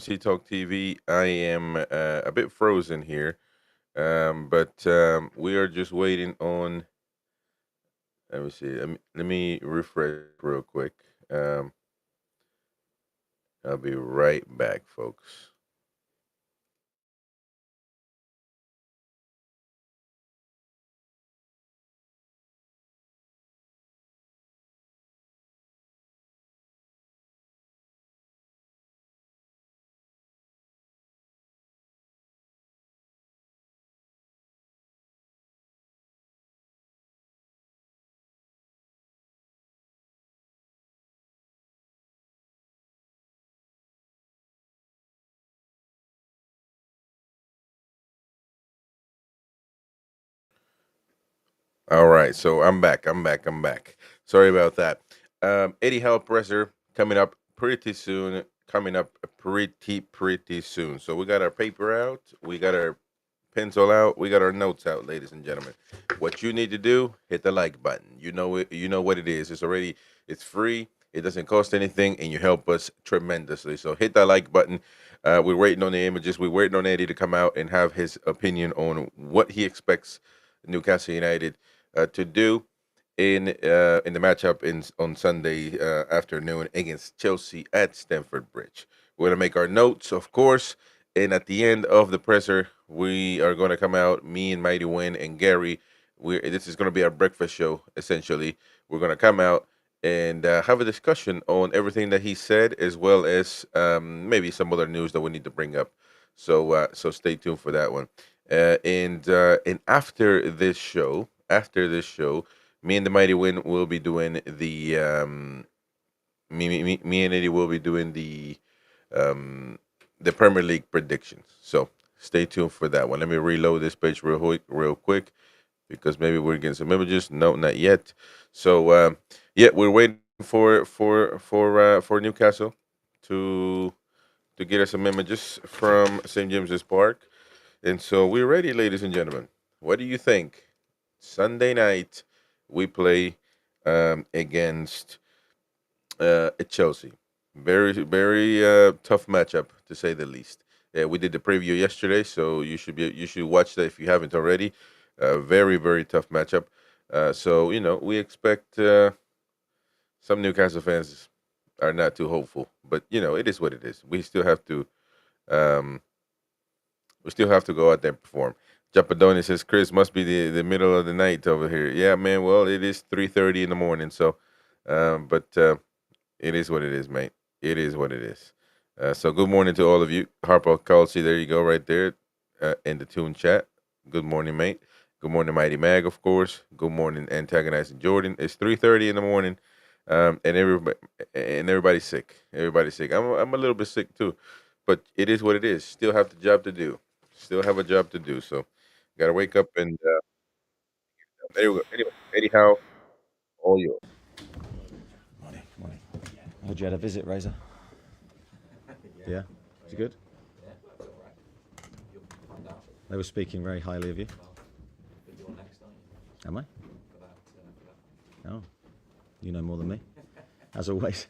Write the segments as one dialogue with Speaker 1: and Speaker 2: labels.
Speaker 1: NUFC Talk TV. I am a bit frozen here, but we are just waiting on. Let me see. Let me refresh real quick. I'll be right back, folks. All right, so I'm back. I'm back. Sorry about that. Eddie Howe presser coming up pretty soon. Coming up pretty soon. So we got our paper out. We got our pencil out. We got our notes out, ladies and gentlemen. What you need to do, hit the like button. You know it. You know what it is. It's free. It doesn't cost anything, and you help us tremendously. So hit that like button. We're waiting on the images. We're waiting on Eddie to come out and have his opinion on what he expects Newcastle United to do in the matchup on Sunday afternoon against Chelsea at Stamford Bridge. We're gonna make our notes, of course, and at the end of the presser, we are gonna come out. Me and Mighty Win and Gary. This is gonna be our breakfast show. Essentially, we're gonna come out and have a discussion on everything that he said, as well as maybe some other news that we need to bring up. So stay tuned for that one. And after this show, me and the Mighty Win will be doing the me and Eddie will be doing the Premier League predictions. So stay tuned for that one. Let me reload this page real quick because maybe we're getting some images. No, not yet. So yeah, we're waiting for Newcastle to get us some images from St James's Park, and so we're ready, ladies and gentlemen. What do you think? Sunday night we play against at Chelsea. Very tough matchup to say the least. We did the preview yesterday, so you should watch that if you haven't already. Very tough matchup. So we expect some Newcastle fans are not too hopeful, but it is what it is. Um, we still have to go out there and perform. Japadoni says Chris must be the middle of the night over here. Yeah, man. Well, it is 3:30 in the morning, so but it is what it is, mate. It is what it is. So good morning to all of you. Harpo Kelsey, there you go, right there in the tune chat. Good morning, mate. Good morning, Mighty Mag, of course. Good morning, Antagonizing Jordan. It's 3:30 in the morning, and everybody's sick. Everybody's sick. I'm a little bit sick too, but it is what it is. Still have the job to do. Still have a job to do. So got to wake up and there we go. Anyway, anyhow, all yours.
Speaker 2: Morning, morning. I heard you had a visit, Razor. Yeah? Is it good? They were speaking very highly of you. Am I? Oh, you know more than me, as always.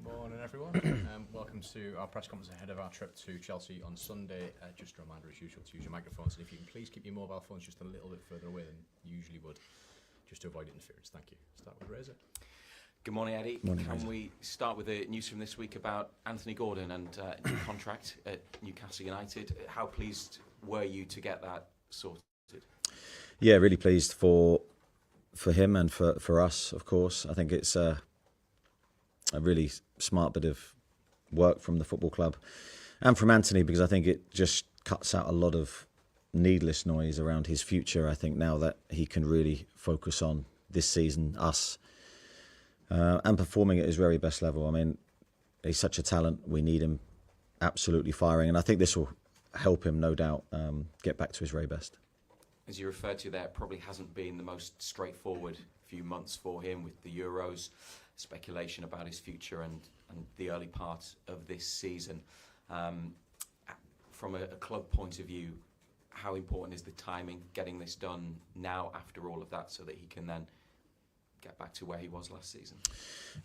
Speaker 3: Morning, everyone. Welcome to our press conference ahead of our trip to Chelsea on Sunday. Just a reminder, as usual, to use your microphones, and if you can please keep your mobile phones just a little bit further away than you usually would, just to avoid interference. Thank you. Start with Razor.
Speaker 4: Good morning, Eddie.
Speaker 2: Morning,
Speaker 4: Can
Speaker 2: Razor.
Speaker 4: we start with the news from this week about Anthony Gordon and new contract at Newcastle United? How pleased were you to get that sorted?
Speaker 2: Yeah, really pleased for him and for us, of course. I think it's a really smart bit of work from the football club and from Anthony, because I think it just cuts out a lot of needless noise around his future. I think now that he can really focus on this season, us, and performing at his very best level. I mean, he's such a talent. We need him absolutely firing, and I think this will help him, no doubt, get back to his very best.
Speaker 4: As you referred to there, it probably hasn't been the most straightforward few months for him with the Euros, speculation about his future and the early part of this season. From a club point of view, how important is the timing, getting this done now after all of that, so that he can then get back to where he was last season?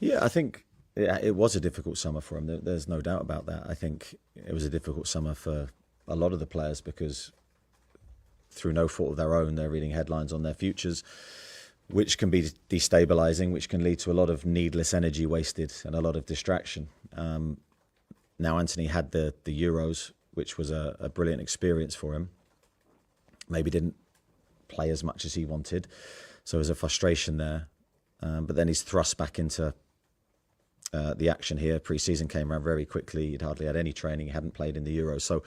Speaker 2: Yeah, I think it was a difficult summer for him. There's no doubt about that. I think it was a difficult summer for a lot of the players because through no fault of their own, they're reading headlines on their futures, which can be destabilising, which can lead to a lot of needless energy wasted and a lot of distraction. Now Anthony had the Euros, which was a brilliant experience for him. Maybe didn't play as much as he wanted, so there's a frustration there. But then he's thrust back into the action here. Pre-season came around very quickly. He'd hardly had any training. He hadn't played in the Euros. So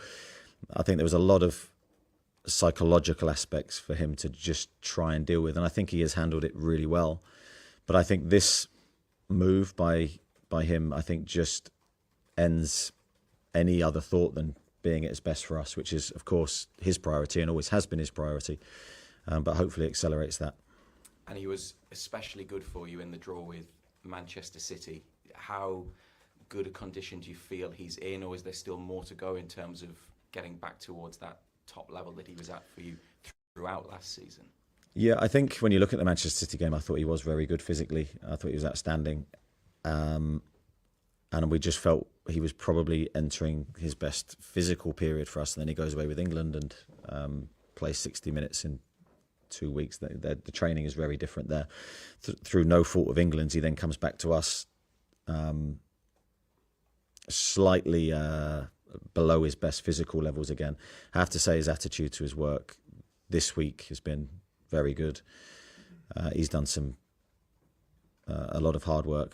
Speaker 2: I think there was a lot of psychological aspects for him to just try and deal with. And I think he has handled it really well. But I think this move by him, I think just ends any other thought than being at its best for us, which is, of course, his priority and always has been his priority. But hopefully accelerates that.
Speaker 4: And he was especially good for you in the draw with Manchester City. How good a condition do you feel he's in, or is there still more to go in terms of getting back towards that top level that he was at for you throughout last season?
Speaker 2: Yeah, I think when you look at the Manchester City game, I thought he was very good physically. I thought he was outstanding. And we just felt he was probably entering his best physical period for us. And then he goes away with England and plays 60 minutes in 2 weeks. The training is very different there. Through no fault of England's, he then comes back to us slightly below his best physical levels again. I have to say his attitude to his work this week has been very good. He's done a lot of hard work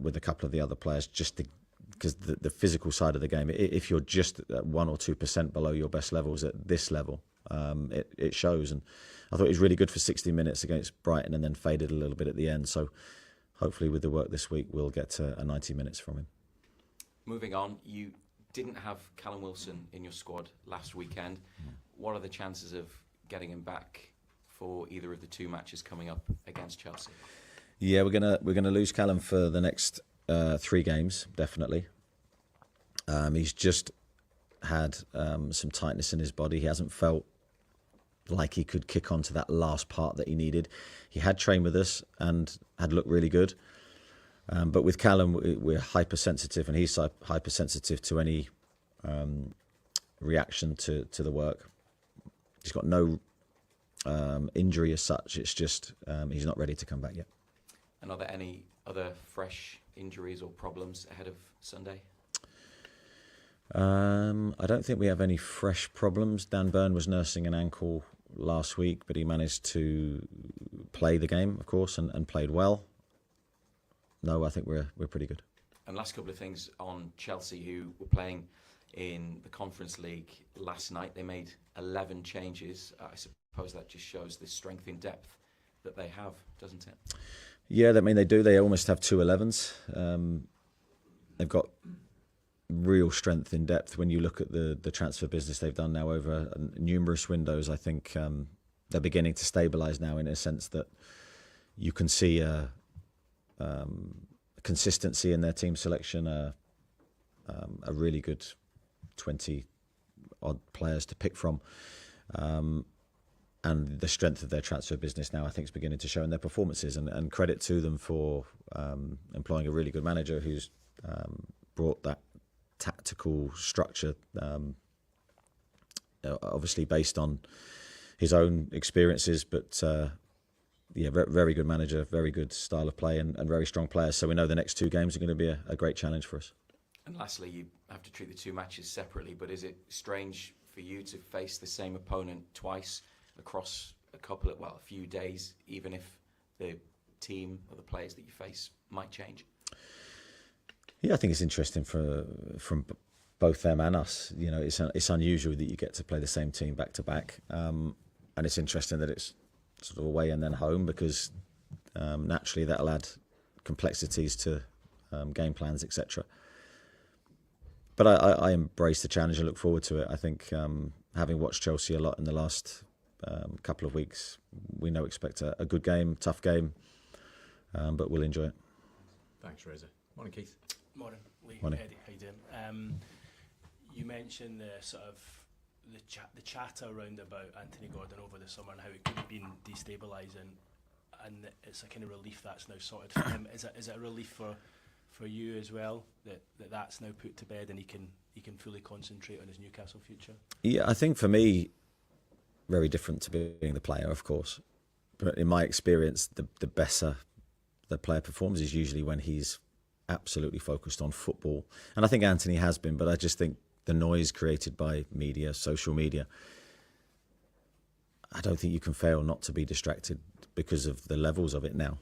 Speaker 2: with a couple of the other players because the physical side of the game, if you're just at 1 or 2% below your best levels at this level, it shows. And I thought he was really good for 60 minutes against Brighton and then faded a little bit at the end. So hopefully with the work this week, we'll get to 90 minutes from him.
Speaker 4: Moving on, you didn't have Callum Wilson in your squad last weekend. What are the chances of getting him back for either of the two matches coming up against Chelsea?
Speaker 2: Yeah, we're gonna lose Callum for the next 3 games, definitely. He's just had some tightness in his body. He hasn't felt like he could kick on to that last part that he needed. He had trained with us and had looked really good. But with Callum, we're hypersensitive, and he's hypersensitive to any reaction to the work. He's got no injury as such. It's just he's not ready to come back yet.
Speaker 4: And are there any other fresh injuries or problems ahead of Sunday?
Speaker 2: I don't think we have any fresh problems. Dan Burn was nursing an ankle last week, but he managed to play the game, of course, and played well. No, I think we're pretty good.
Speaker 4: And last couple of things on Chelsea, who were playing in the Conference League last night. They made 11 changes. I suppose that just shows the strength in depth that they have, doesn't it?
Speaker 2: Yeah, I mean, they do. They almost have 2 11s. They've got real strength in depth. When you look at the transfer business they've done now over numerous windows, I think they're beginning to stabilise now in a sense that you can see a consistency in their team selection, a really good 20-odd players to pick from. And the strength of their transfer business now, I think, is beginning to show in their performances. And credit to them for employing a really good manager who's brought that tactical structure, obviously based on his own experiences, but yeah, very good manager, very good style of play, and very strong players. So we know the next 2 games are going to be a great challenge for us.
Speaker 4: And lastly, you have to treat the 2 matches separately, but is it strange for you to face the same opponent twice across a few days, even if the team or the players that you face might change?
Speaker 2: Yeah, I think it's interesting from both them and us. You know, it's unusual that you get to play the same team back to back, and it's interesting that it's sort of away and then home, because naturally that'll add complexities to game plans, etc. But I embrace the challenge and look forward to it. I think having watched Chelsea a lot in the last couple of weeks, we know expect a good game, tough game, but we'll enjoy it.
Speaker 3: Thanks, Reza. Morning, Keith.
Speaker 5: Morning, Lee.
Speaker 2: Morning.
Speaker 5: Eddie, how you doing? You mentioned the sort of the chatter around about Anthony Gordon over the summer and how it could have been destabilising. and it's a kind of relief that's now sorted for him. Is it a relief for you as well that's now put to bed and he can fully concentrate on his Newcastle future?
Speaker 2: Yeah, I think for me, very different to being the player, of course. But in my experience, the better the player performs is usually when he's absolutely focused on football. And I think Anthony has been, but I just think the noise created by media, social media, I don't think you can fail not to be distracted because of the levels of it now.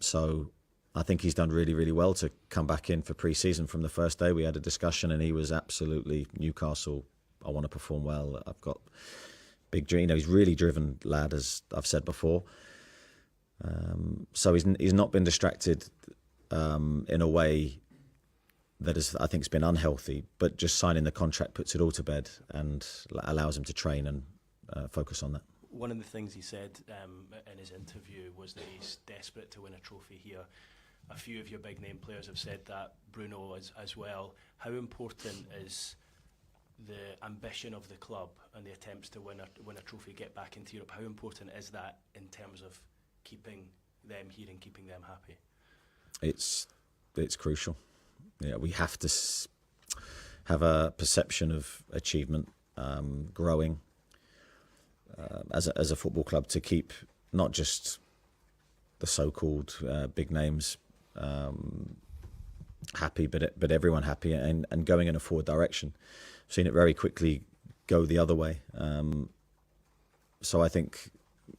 Speaker 2: So I think he's done really, really well to come back in for pre-season. From the first day we had a discussion and he was absolutely Newcastle. I want to perform well. I've got big dream. He's really driven lad, as I've said before. So he's not been distracted in a way that is, I think, has been unhealthy. But just signing the contract puts it all to bed and allows him to train and focus on that.
Speaker 5: One of the things he said in his interview was that he's desperate to win a trophy here. A few of your big name players have said that, Bruno as well. How important is the ambition of the club and the attempts to win a trophy, get back into Europe? How important is that in terms of keeping them here and keeping them happy? It's
Speaker 2: crucial. Yeah, we have to have a perception of achievement, growing as a football club, to keep not just the so-called big names happy, but everyone happy and going in a forward direction. I've seen it very quickly go the other way. So I think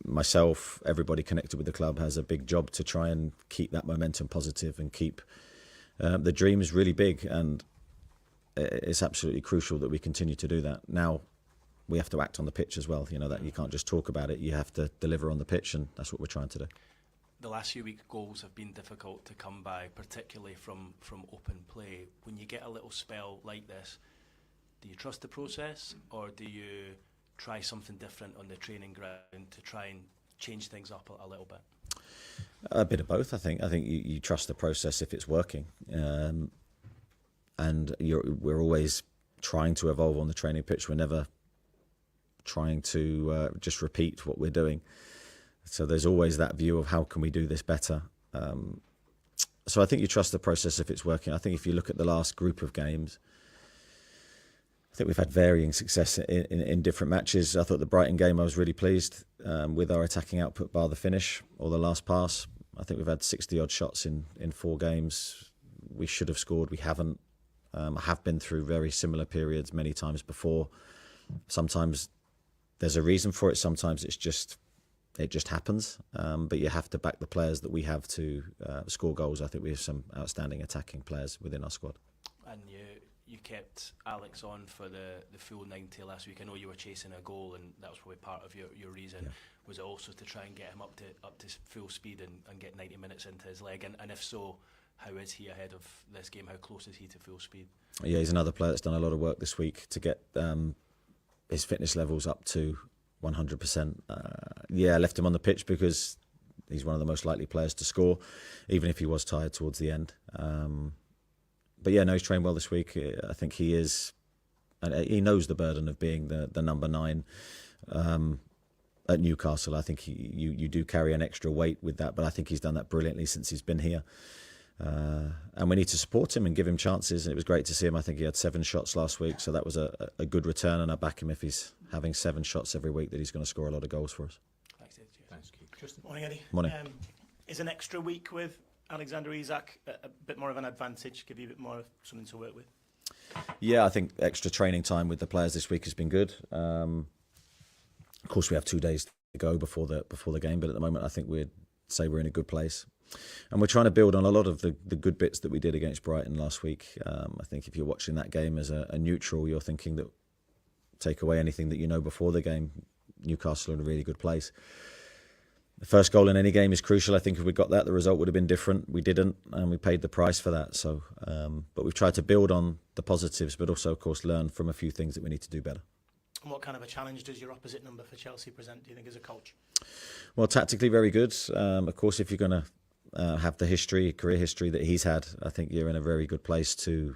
Speaker 2: myself, everybody connected with the club has a big job to try and keep that momentum positive and keep the dreams really big. And it's absolutely crucial that we continue to do that. Now, we have to act on the pitch as well. You know, that you can't just talk about it. You have to deliver on the pitch, and that's what we're trying to do.
Speaker 5: The last few weeks, goals have been difficult to come by, particularly from open play. When you get a little spell like this, do you trust the process, or do you try something different on the training ground to try and change things up a little bit?
Speaker 2: A bit of both, I think. I think you trust the process if it's working, and we're always trying to evolve on the training pitch. We're never trying to just repeat what we're doing. So there's always that view of how can we do this better. So I think you trust the process if it's working. I think if you look at the last group of games, I think we've had varying success in different matches. I thought the Brighton game, I was really pleased with our attacking output bar the finish or the last pass. I think we've had 60-odd shots in 4 games. We should have scored. We haven't. I have been through very similar periods many times before. Sometimes there's a reason for it. Sometimes it just happens. But you have to back the players that we have to score goals. I think we have some outstanding attacking players within our squad.
Speaker 5: And you kept Alex on for the full 90 last week. I know you were chasing a goal, and that was probably part of your reason. Yeah. Was it also to try and get him up to full speed and get 90 minutes into his leg? And if so, how is he ahead of this game? How close is he to full speed?
Speaker 2: Yeah, he's another player that's done a lot of work this week to get his fitness levels up to 100%. I left him on the pitch because he's one of the most likely players to score, even if he was tired towards the end. But yeah, no, he's trained well this week. I think he is, and he knows the burden of being the number 9 at Newcastle. I think you do carry an extra weight with that, but I think he's done that brilliantly since he's been here. And we need to support him and give him chances. And it was great to see him. I think he had 7 shots last week, so that was a good return. And I back him if he's having 7 shots every week, that he's going to score a lot of goals for us.
Speaker 3: Thanks, Keith. Justin.
Speaker 6: Morning, Eddie.
Speaker 2: Morning.
Speaker 6: Is an extra week with Alexander Isak a bit more of an advantage, give you a bit more something to work with?
Speaker 2: Yeah, I think extra training time with the players this week has been good. Of course, we have 2 days to go before the game, but at the moment I think we'd say we're in a good place. And we're trying to build on a lot of the good bits that we did against Brighton last week. I think if you're watching that game as a neutral, you're thinking that take away anything that you know before the game, Newcastle are in a really good place. The first goal in any game is crucial. I think if we got that, the result would have been different. We didn't, and we paid the price for that. So, but we've tried to build on the positives, but also, of course, learn from a few things that we need to do better.
Speaker 6: And what kind of a challenge does your opposite number for Chelsea present, do you think, as a coach? Well,
Speaker 2: tactically very good. Of course, if you're going to have the career history that he's had, I think you're in a very good place to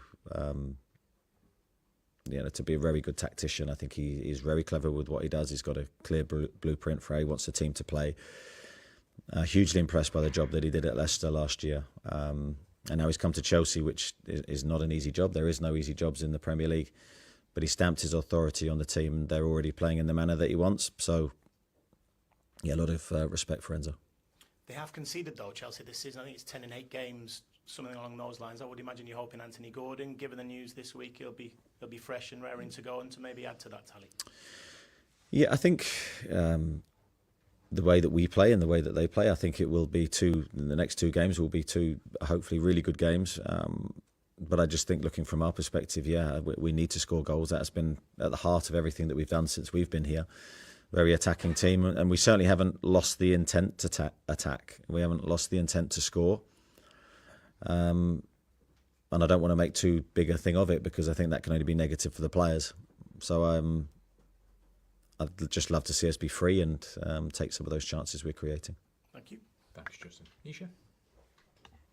Speaker 2: be a very good tactician. I think he is very clever with what he does. He's got a clear blueprint for how he wants the team to play. Hugely impressed by the job that he did at Leicester last year. And now he's come to Chelsea, which is not an easy job. There is no easy jobs in the Premier League. But he stamped his authority on the team. They're already playing in the manner that he wants. So, yeah, a lot of respect for Enzo.
Speaker 6: They have conceded, though, Chelsea, this season. I think it's 10 in 8 games, something along those lines. I would imagine you're hoping Anthony Gordon, given the news this week, he'll be fresh and raring to go and to maybe add to that tally.
Speaker 2: Yeah, I think the way that we play and the way that they play, I think it will be the next 2 games will be 2 hopefully really good games. But I just think, looking from our perspective, we need to score goals. That's been at the heart of everything that we've done since we've been here. Very attacking team, and we certainly haven't lost the intent to attack. We haven't lost the intent to score. And I don't want to make too big a thing of it, because I think that can only be negative for the players. So I'd just love to see us be free and take some of those chances we're creating.
Speaker 6: Thank you.
Speaker 3: Thanks, Justin. Nisha?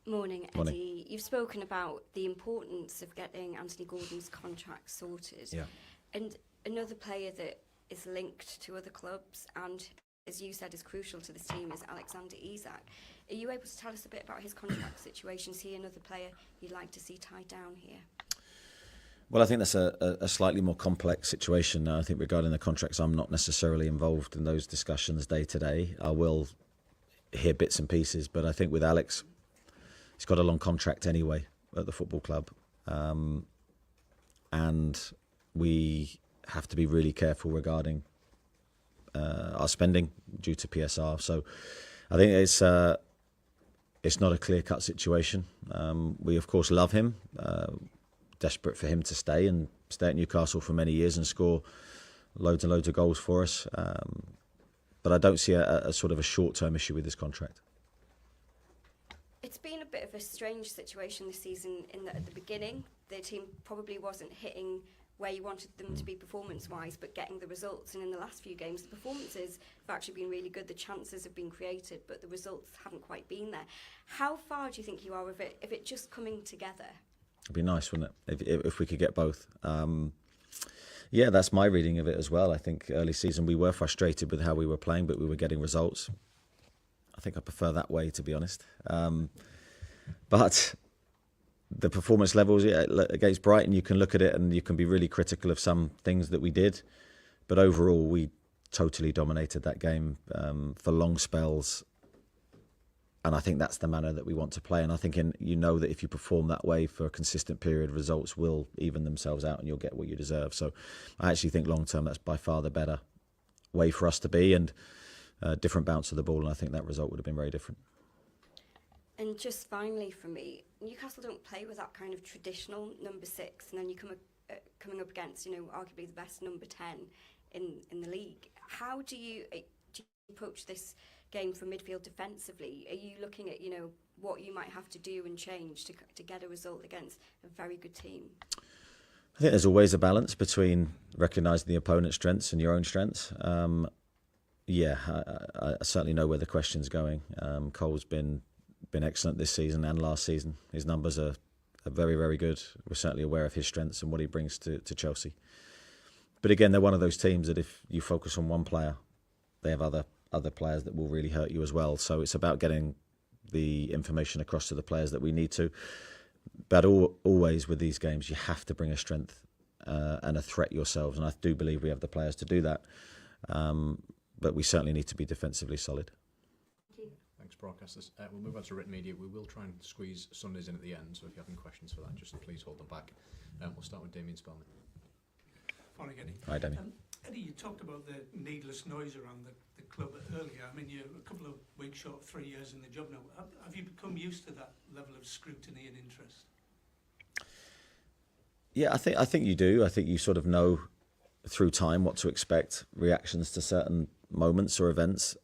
Speaker 7: Morning, Eddie.
Speaker 2: Morning.
Speaker 7: You've spoken about the importance of getting Anthony Gordon's contract sorted.
Speaker 2: Yeah.
Speaker 7: And another player that is linked to other clubs and, as you said, is crucial to this team is Alexander Isak. Are you able to tell us a bit about his contract situation? Is he another player you'd like to see tied down here?
Speaker 2: Well, I think that's a slightly more complex situation now. I think regarding the contracts, I'm not necessarily involved in those discussions day to day. I will hear bits and pieces, but I think with Alex, he's got a long contract anyway at the football club. And we have to be really careful regarding our spending due to PSR. So I think it's not a clear-cut situation. We, of course, love him. Desperate for him to stay at Newcastle for many years and score loads and loads of goals for us. But I don't see a sort of a short-term issue with this contract.
Speaker 7: It's been a bit of a strange situation this season in that at the beginning, the team probably wasn't hitting where you wanted them to be performance-wise, but getting the results. And in the last few games, the performances have actually been really good. The chances have been created, but the results haven't quite been there. How far do you think you are of it just coming together?
Speaker 2: It'd be nice, wouldn't it, if we could get both. Yeah, that's my reading of it as well. I think early season we were frustrated with how we were playing, but we were getting results. I think I prefer that way, to be honest. But the performance levels against Brighton, you can look at it and you can be really critical of some things that we did. But overall, we totally dominated that game for long spells. And I think that's the manner that we want to play. And I think that if you perform that way for a consistent period, results will even themselves out and you'll get what you deserve. So I actually think long term, that's by far the better way for us to be, and different bounce of the ball. And I think that result would have been very different.
Speaker 7: And just finally for me, Newcastle don't play with that kind of traditional number 6, and then you coming up against, arguably the best number 10 in the league. How do you approach this game from midfield defensively? Are you looking at, what you might have to do and change to get a result against a very good team?
Speaker 2: I think there's always a balance between recognising the opponent's strengths and your own strengths. I certainly know where the question's going. Cole's been excellent this season and last season. His numbers are very, very good. We're certainly aware of his strengths and what he brings to Chelsea. But again, they're one of those teams that if you focus on one player, they have other players that will really hurt you as well. So it's about getting the information across to the players that we need to. But always with these games, you have to bring a strength and a threat yourselves. And I do believe we have the players to do that. But we certainly need to be defensively solid.
Speaker 3: Thanks, broadcasters. We'll move on to written media. We will try and squeeze Sundays in at the end, so if you have any questions for that, just please hold them back. We'll start with Damien Spellman.
Speaker 8: Morning, Eddie.
Speaker 2: Hi, Damien.
Speaker 8: Eddie, you talked about the needless noise around the club earlier. I mean, you're a couple of weeks short of 3 years in the job now. Have you become used to that level of scrutiny and interest? Yeah,
Speaker 2: I think you do. I think you sort of know through time what to expect, reactions to certain moments or events.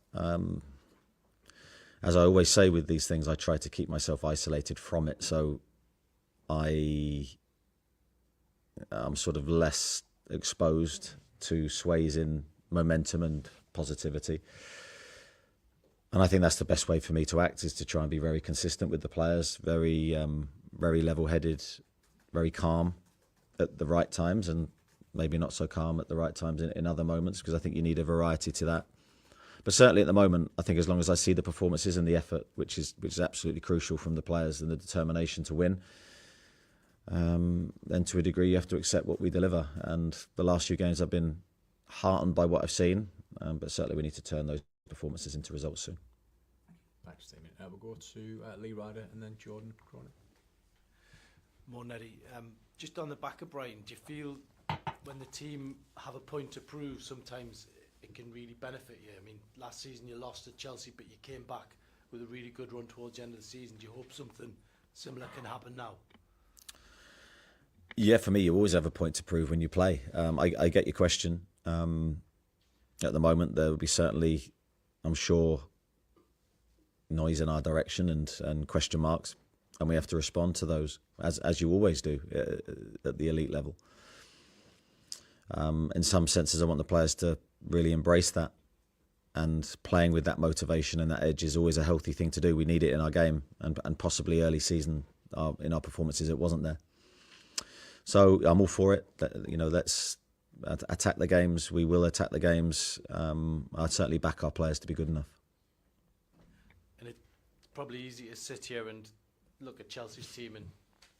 Speaker 2: As I always say with these things, I try to keep myself isolated from it, so I'm sort of less exposed to sways in momentum and positivity. And I think that's the best way for me to act, is to try and be very consistent with the players, very level-headed, very calm at the right times, and maybe not so calm at the right times in other moments, because I think you need a variety to that. But certainly at the moment, I think as long as I see the performances and the effort, which is absolutely crucial from the players, and the determination to win, then to a degree you have to accept what we deliver. And the last few games I've been heartened by what I've seen, but certainly we need to turn those performances into results soon.
Speaker 3: Thanks, Damien. We'll go to Lee Ryder and then Jordan Cronin.
Speaker 5: More Neddy, just on the back of Brighton, do you feel when the team have a point to prove, sometimes it can really benefit you? I mean, last season you lost at Chelsea, but you came back with a really good run towards the end of the season. Do you hope something similar can happen now?
Speaker 2: Yeah, for me, you always have a point to prove when you play. I get your question. At the moment, there will be certainly, I'm sure, noise in our direction and question marks, and we have to respond to those, as you always do at the elite level. In some senses, I want the players to really embrace that, and playing with that motivation and that edge is always a healthy thing to do. We need it in our game, and possibly early season in our performances, it wasn't there. So I'm all for it. Let's attack the games. We will attack the games. I'd certainly back our players to be good enough.
Speaker 5: And it's probably easy to sit here and look at Chelsea's team and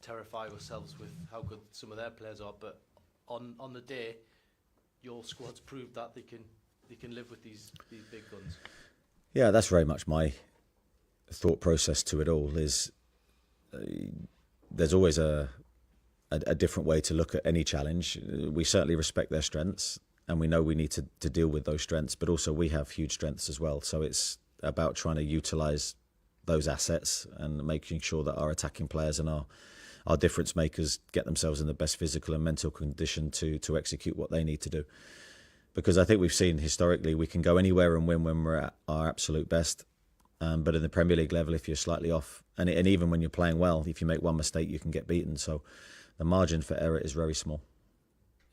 Speaker 5: terrify ourselves with how good some of their players are. But on the day, your squad's proved that they can live with these big guns.
Speaker 2: Yeah, that's very much my thought process to it all. Is there's always a different way to look at any challenge. We certainly respect their strengths, and we know we need to deal with those strengths, but also we have huge strengths as well. So it's about trying to utilise those assets and making sure that our attacking players and our difference makers get themselves in the best physical and mental condition to execute what they need to do. Because I think we've seen historically we can go anywhere and win when we're at our absolute best. But in the Premier League level, if you're slightly off, and even when you're playing well, if you make one mistake, you can get beaten. So the margin for error is very small.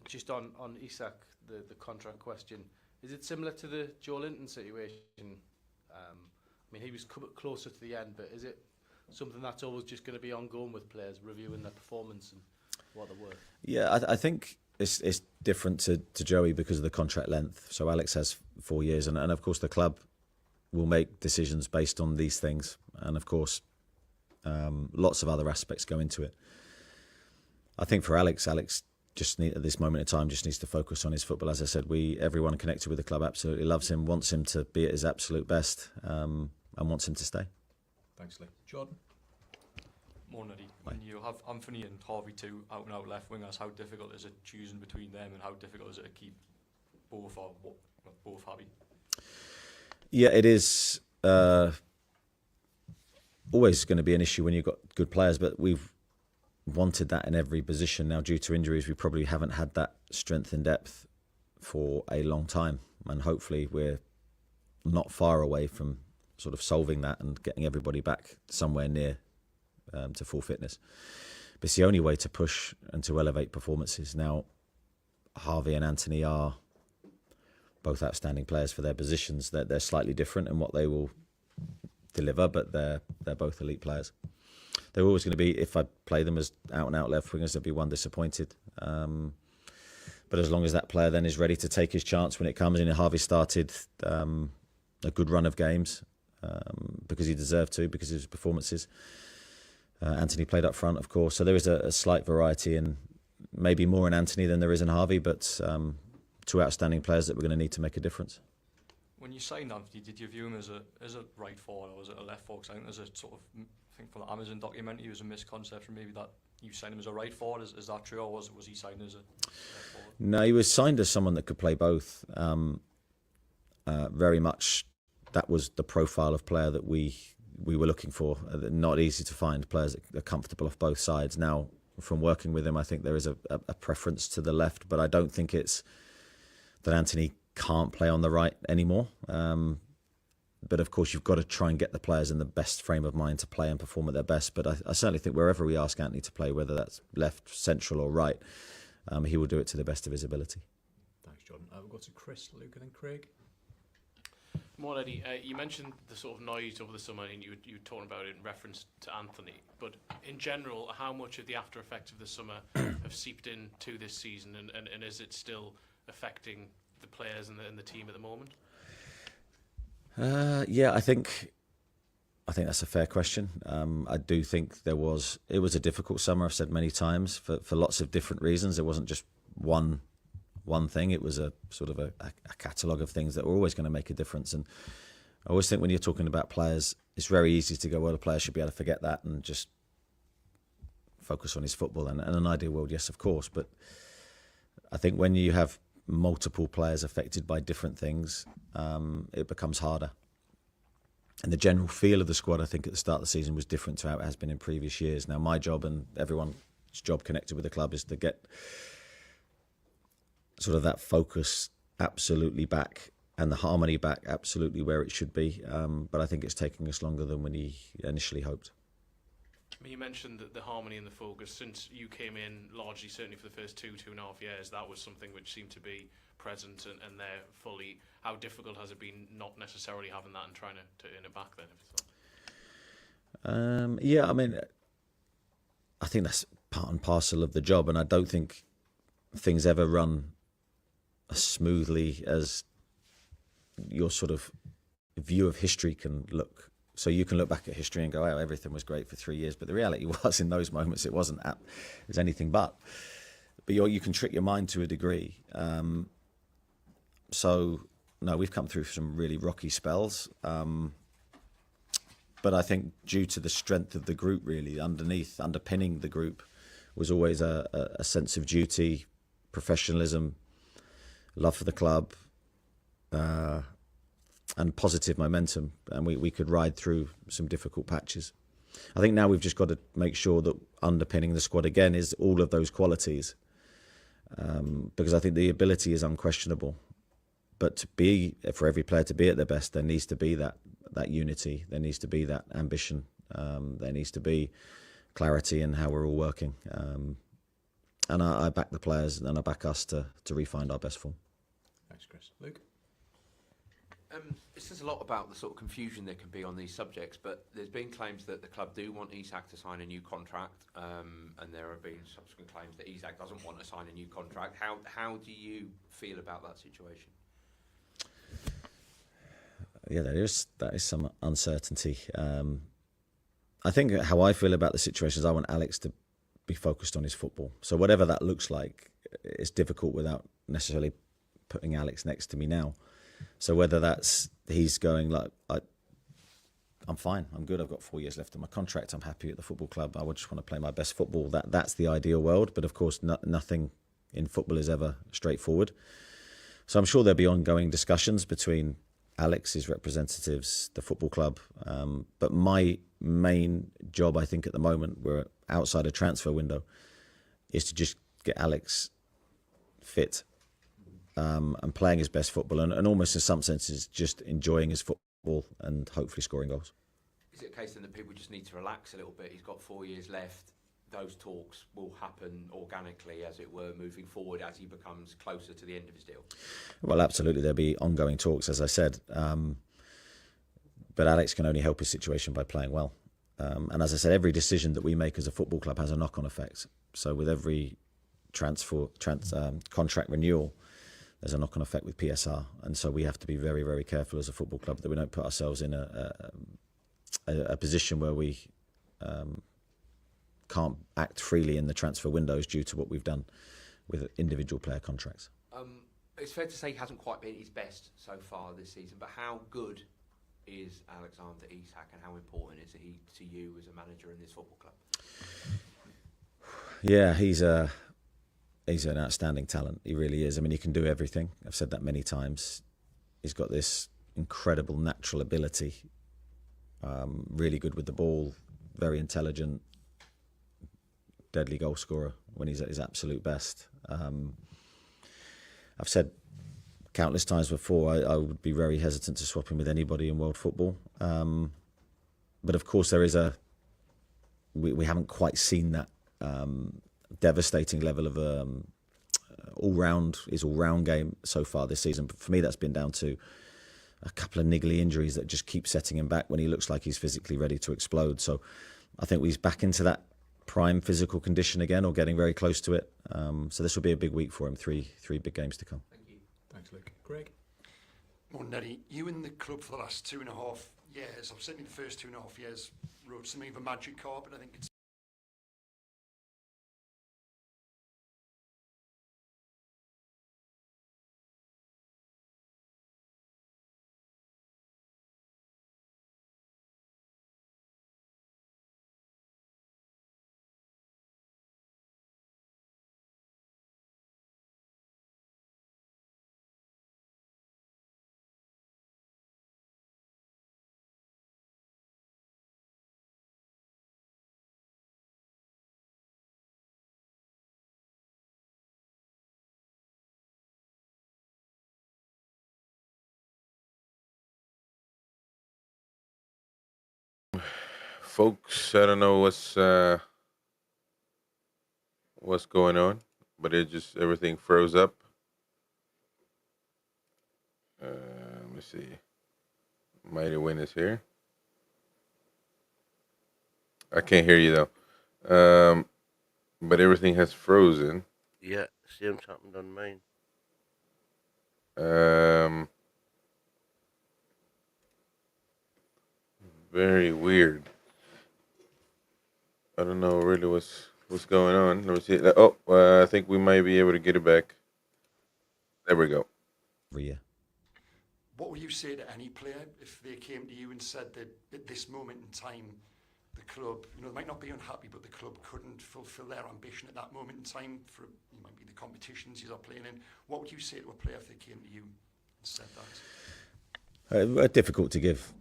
Speaker 5: Just on Isak, the contract question, is it similar to the Joe Linton situation? I mean, he was closer to the end, but is it something that's always just going to be ongoing with players, reviewing their performance and what they're worth?
Speaker 2: Yeah, I think it's different to Joey because of the contract length. So Alex has 4 years, and of course the club will make decisions based on these things. And of course, lots of other aspects go into it. I think for Alex just at this moment in time just needs to focus on his football. As I said, everyone connected with the club absolutely loves him, wants him to be at his absolute best, and wants him to stay.
Speaker 3: Thanks, Lee. Jordan?
Speaker 9: More Neddy, when you have Anthony and Harvey, two out-and-out left wingers, how difficult is it choosing between them, and how difficult is it to keep both happy?
Speaker 2: Yeah, it is always going to be an issue when you've got good players, but we've wanted that in every position. Now, due to injuries, we probably haven't had that strength and depth for a long time, and hopefully we're not far away from sort of solving that and getting everybody back somewhere near to full fitness. But it's the only way to push and to elevate performances. Now, Harvey and Anthony are both outstanding players for their positions. They're slightly different in what they will deliver, but they're both elite players. They're always going to be, if I play them as out-and-out left wingers, there'll be one disappointed. But as long as that player then is ready to take his chance when it comes, and Harvey started a good run of games because he deserved to, because of his performances. Anthony played up front, of course. So there is a slight variety, and maybe more in Anthony than there is in Harvey, but two outstanding players that we're going to need to make a difference.
Speaker 9: When you signed Anthony, did you view him as a right forward, or was it a left forward? I think there's a sort of, I think from the Amazon documentary, it was a misconception maybe that you signed him as a right forward. Is that true, or was he signed as a left forward? No,
Speaker 2: he was signed as someone that could play both. Very much, that was the profile of player that we were looking for. Not easy to find players that are comfortable off both sides. Now, from working with him, I think there is a preference to the left, but I don't think it's that Anthony can't play on the right anymore. But of course, you've got to try and get the players in the best frame of mind to play and perform at their best. But I certainly think wherever we ask Anthony to play, whether that's left, central or right, he will do it to the best of his ability.
Speaker 3: Thanks, Jordan. We'll go to Chris, Luke and then Craig.
Speaker 10: More Eddie, you mentioned the sort of noise over the summer, and you were talking about it in reference to Anthony. But in general, how much of the after effects of the summer have seeped into this season, and is it still affecting the players and the team at the moment?
Speaker 2: Yeah, I think that's a fair question. I do think it was a difficult summer. I've said many times for lots of different reasons. It wasn't just one thing. It was a sort of a catalogue of things that were always going to make a difference. And I always think when you're talking about players, it's very easy to go, well, the player should be able to forget that and just focus on his football. And in an ideal world, yes, of course. But I think when you have multiple players affected by different things, it becomes harder. And the general feel of the squad, I think, at the start of the season was different to how it has been in previous years. Now, my job and everyone's job connected with the club is to get sort of that focus absolutely back and the harmony back absolutely where it should be. But I think it's taking us longer than we initially hoped.
Speaker 10: I mean, you mentioned the harmony and the focus. Since you came in, largely, certainly for the first 2.5 years, that was something which seemed to be present and there fully. How difficult has it been not necessarily having that and trying to earn it back then?
Speaker 2: Yeah, I mean, I think that's part and parcel of the job, and I don't think things ever run as smoothly as your sort of view of history can look. So you can look back at history and go, oh, everything was great for 3 years. But the reality was, in those moments, it wasn't. It was anything but. But you can trick your mind to a degree. So, no, we've come through some really rocky spells. But I think due to the strength of the group, really, underpinning the group was always a sense of duty, professionalism, love for the club, and positive momentum, and we could ride through some difficult patches. I think now we've just got to make sure that underpinning the squad again is all of those qualities, because I think the ability is unquestionable. But for every player to be at their best, there needs to be that unity, there needs to be that ambition, there needs to be clarity in how we're all working. And I back the players and I back us to re-find our best form.
Speaker 3: Thanks, Chris. Luke?
Speaker 11: It says a lot about the sort of confusion there can be on these subjects, but there's been claims that the club do want Isak to sign a new contract, and there have been subsequent claims that Isak doesn't want to sign a new contract. How do you feel about that situation?
Speaker 2: Yeah, that is some uncertainty. I think how I feel about the situation is I want Alex to be focused on his football. So whatever that looks like, it's difficult without necessarily putting Alex next to me now. So whether that's he's going like, I'm fine, I'm good, I've got 4 years left on my contract, I'm happy at the football club, I would just want to play my best football. That's the ideal world, but of course nothing in football is ever straightforward. So I'm sure there'll be ongoing discussions between Alex, his representatives, the football club. But my main job, I think, at the moment, we're outside a transfer window, is to just get Alex fit and playing his best football, and almost in some senses just enjoying his football and hopefully scoring goals.
Speaker 11: Is it a case then that people just need to relax a little bit? He's got 4 years left. Those talks will happen organically, as it were, moving forward as he becomes closer to the end of his deal?
Speaker 2: Well, absolutely. There'll be ongoing talks, as I said. But Alex can only help his situation by playing well. And as I said, every decision that we make as a football club has a knock-on effect. So with every contract renewal, there's a knock-on effect with PSR. And so we have to be very, very careful as a football club that we don't put ourselves in a position where we can't act freely in the transfer windows due to what we've done with individual player contracts.
Speaker 11: It's fair to say he hasn't quite been at his best so far this season, but how good is Alexander Isak and how important is he to you as a manager in this football club?
Speaker 2: Yeah, he's an outstanding talent. He really is. I mean, he can do everything. I've said that many times. He's got this incredible natural ability, really good with the ball, very intelligent, deadly goal scorer when he's at his absolute best. I've said countless times before, I would be very hesitant to swap him with anybody in world football. But of course, there is we haven't quite seen that devastating level of all-round game so far this season. But for me, that's been down to a couple of niggly injuries that just keep setting him back when he looks like he's physically ready to explode. So I think he's back into that prime physical condition again, or getting very close to it. So this will be a big week for him. Three big games to come.
Speaker 3: Thank you. Thanks, Luke. Greg?
Speaker 12: Well, Neddy, you in the club for the last 2.5 years, or certainly the first 2.5 years, wrote something of a magic carpet. I think it's
Speaker 1: Folks, I don't know what's going on, but it just everything froze up. Let me see. Mighty Win is here. I can't hear you though. But everything has frozen.
Speaker 13: Yeah, same's happened on mine.
Speaker 1: Very weird. I don't know really what's going on. Let me see. Oh, I think we might be able to get it back. There we go.
Speaker 2: Every year.
Speaker 12: what would you say to any player if they came to you and said that at this moment in time, the club, they might not be unhappy, but the club couldn't fulfil their ambition at that moment in time for, it might be the competitions you're playing in. What would you say to a player if they came to you and said that?
Speaker 2: Difficult to give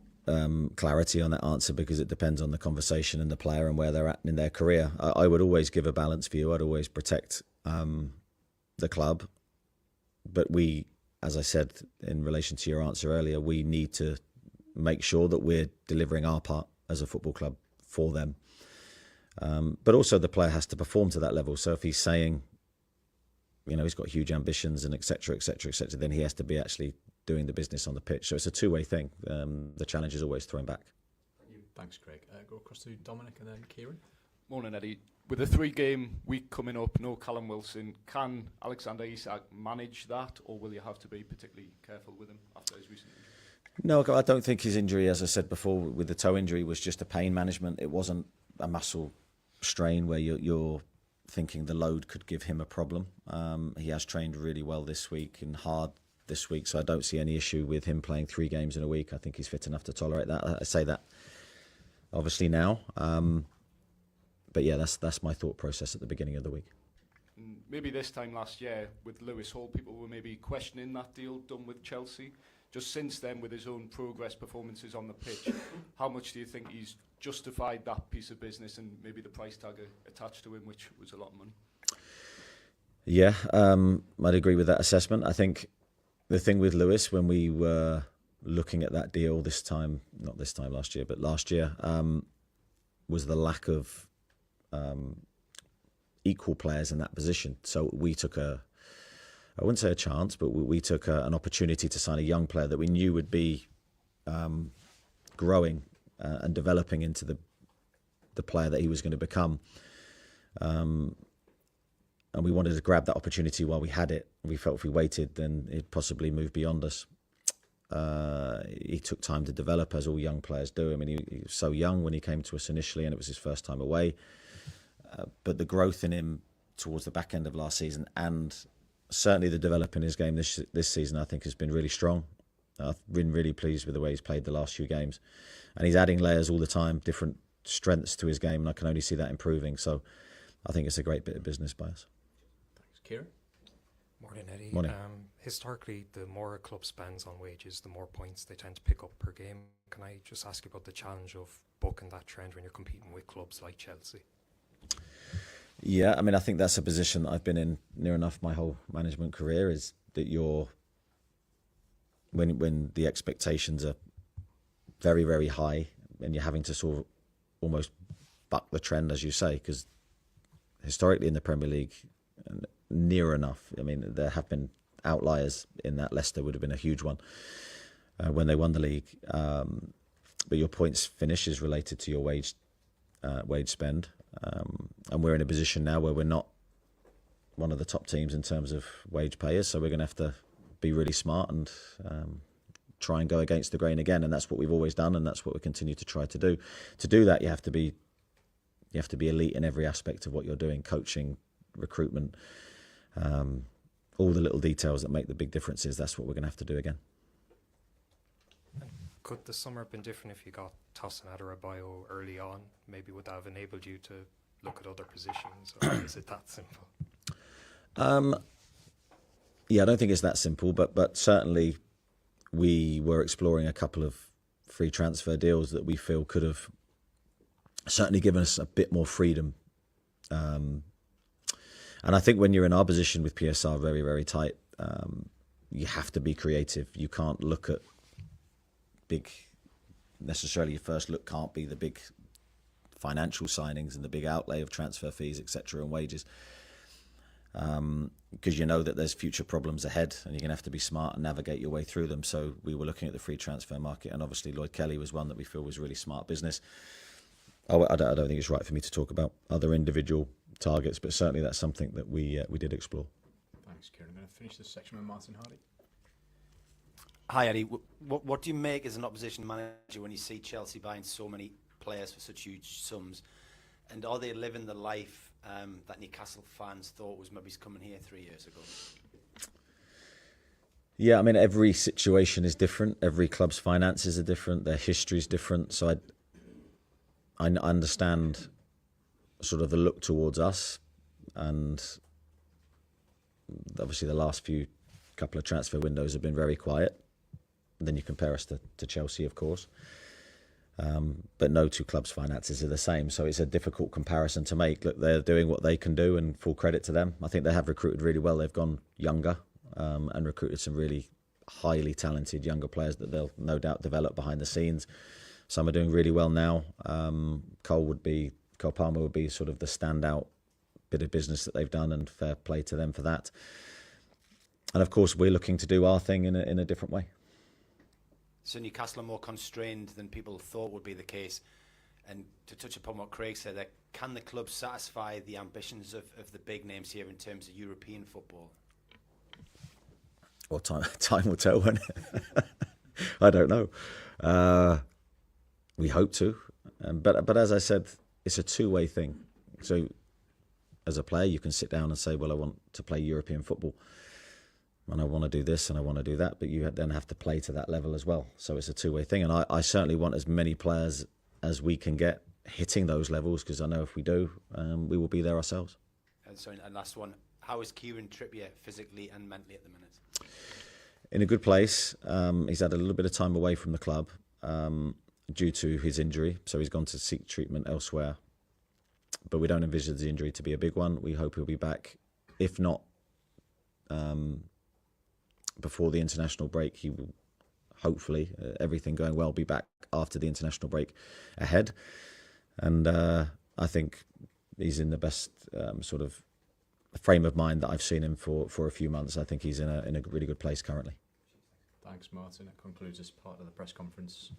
Speaker 2: clarity on that answer because it depends on the conversation and the player and where they're at in their career. I would always give a balanced view. I'd always protect the club. But we, as I said in relation to your answer earlier, we need to make sure that we're delivering our part as a football club for them. But also the player has to perform to that level. So if he's saying, he's got huge ambitions and et cetera, then he has to be actually doing the business on the pitch. So it's a two-way thing. The challenge is always thrown back.
Speaker 3: Thanks, Craig. Go across to Dominic and then Kieran.
Speaker 14: Morning, Eddie. With a 3-game week coming up, no Callum Wilson, can Alexander Isak manage that, or will you have to be particularly careful with him after his recent injury?
Speaker 2: No, I don't think his injury, as I said before, with the toe injury, was just a pain management. It wasn't a muscle strain where you're thinking the load could give him a problem. He has trained really well this week and hard this week, so I don't see any issue with him playing 3 games in a week. I think he's fit enough to tolerate that. I say that obviously now. But yeah, that's my thought process at the beginning of the week.
Speaker 14: Maybe this time last year with Lewis Hall, people were maybe questioning that deal done with Chelsea. Just since then, with his own progress performances on the pitch, how much do you think he's justified that piece of business and maybe the price tag attached to him, which was a lot of money?
Speaker 2: Yeah, I'd agree with that assessment. I think the thing with Lewis, when we were looking at that deal this time, not this time last year, but last year, was the lack of equal players in that position. So we took I wouldn't say a chance, but we took an opportunity to sign a young player that we knew would be growing and developing into the player that he was going to become. And we wanted to grab that opportunity while we had it. We felt if we waited, then it'd possibly move beyond us. He took time to develop, as all young players do. I mean, he was so young when he came to us initially, and it was his first time away. But the growth in him towards the back end of last season, and certainly the development in his game this season, I think has been really strong. I've been really pleased with the way he's played the last few games. And he's adding layers all the time, different strengths to his game, and I can only see that improving. So I think it's a great bit of business by us.
Speaker 3: Thanks, Kieran.
Speaker 15: Morning, Eddie.
Speaker 2: Morning.
Speaker 15: Historically, the more a club spends on wages, the more points they tend to pick up per game. Can I just ask you about the challenge of bucking that trend when you're competing with clubs like Chelsea?
Speaker 2: Yeah, I mean, I think that's a position that I've been in near enough my whole management career, is that when the expectations are very, very high and you're having to sort of almost buck the trend, as you say, because historically in the Premier League, near enough. I mean, there have been outliers in that. Leicester would have been a huge one when they won the league. But your points finish is related to your wage spend. And we're in a position now where we're not one of the top teams in terms of wage payers, so we're going to have to be really smart and try and go against the grain again, and that's what we've always done, and that's what we continue to try to do. To do that, you have to be elite in every aspect of what you're doing: coaching, recruitment, all the little details that make the big differences. That's what we're going to have to do again.
Speaker 15: Could the summer have been different if you got Tosin Adarabioyo early on? Maybe would that have enabled you to look at other positions, or is it that simple?
Speaker 2: Yeah, I don't think it's that simple, but certainly we were exploring a couple of free transfer deals that we feel could have certainly given us a bit more freedom. And I think when you're in our position with PSR very, very tight, you have to be creative. You can't look at big, necessarily your first look can't be the big financial signings and the big outlay of transfer fees, etc., and wages. Because you know that there's future problems ahead and you're going to have to be smart and navigate your way through them. So we were looking at the free transfer market, and obviously Lloyd Kelly was one that we feel was really smart business. I don't think it's right for me to talk about other individual targets, but certainly that's something that we did explore.
Speaker 3: Thanks, Kieran. I'm going to finish this section with Martin Hardy.
Speaker 16: Hi, Eddie. What do you make as an opposition manager when you see Chelsea buying so many players for such huge sums? And are they living the life that Newcastle fans thought was maybe coming here 3 years ago?
Speaker 2: Yeah, I mean, every situation is different. Every club's finances are different. Their history is different. So I understand sort of the look towards us, and obviously the last couple of transfer windows have been very quiet. And then you compare us to Chelsea, of course. But no two clubs' finances are the same, so it's a difficult comparison to make. Look, they're doing what they can do, and full credit to them. I think they have recruited really well. They've gone younger and recruited some really highly talented younger players that they'll no doubt develop behind the scenes. Some are doing really well now. Cole Palmer would be sort of the standout bit of business that they've done, and fair play to them for that. And of course, we're looking to do our thing in a different way.
Speaker 16: So Newcastle are more constrained than people thought would be the case. And to touch upon what Craig said, that can the club satisfy the ambitions of the big names here in terms of European football?
Speaker 2: Well, time will tell, won't it? I don't know. We hope to. But as I said, it's a two-way thing. So as a player, you can sit down and say, well, I want to play European football, and I want to do this and I want to do that, but you then have to play to that level as well. So it's a two-way thing, and I certainly want as many players as we can get hitting those levels, because I know if we do, we will be there ourselves.
Speaker 16: And last one, how is Kieran Trippier physically and mentally at the minute?
Speaker 2: In a good place. He's had a little bit of time away from the club due to his injury, so he's gone to seek treatment elsewhere. But we don't envisage the injury to be a big one. We hope he'll be back. If not, before the international break, he will hopefully, everything going well, be back after the international break ahead. And I think he's in the best sort of frame of mind that I've seen him for a few months. I think he's in a really good place currently.
Speaker 3: Thanks, Martin. That concludes this part of the press conference.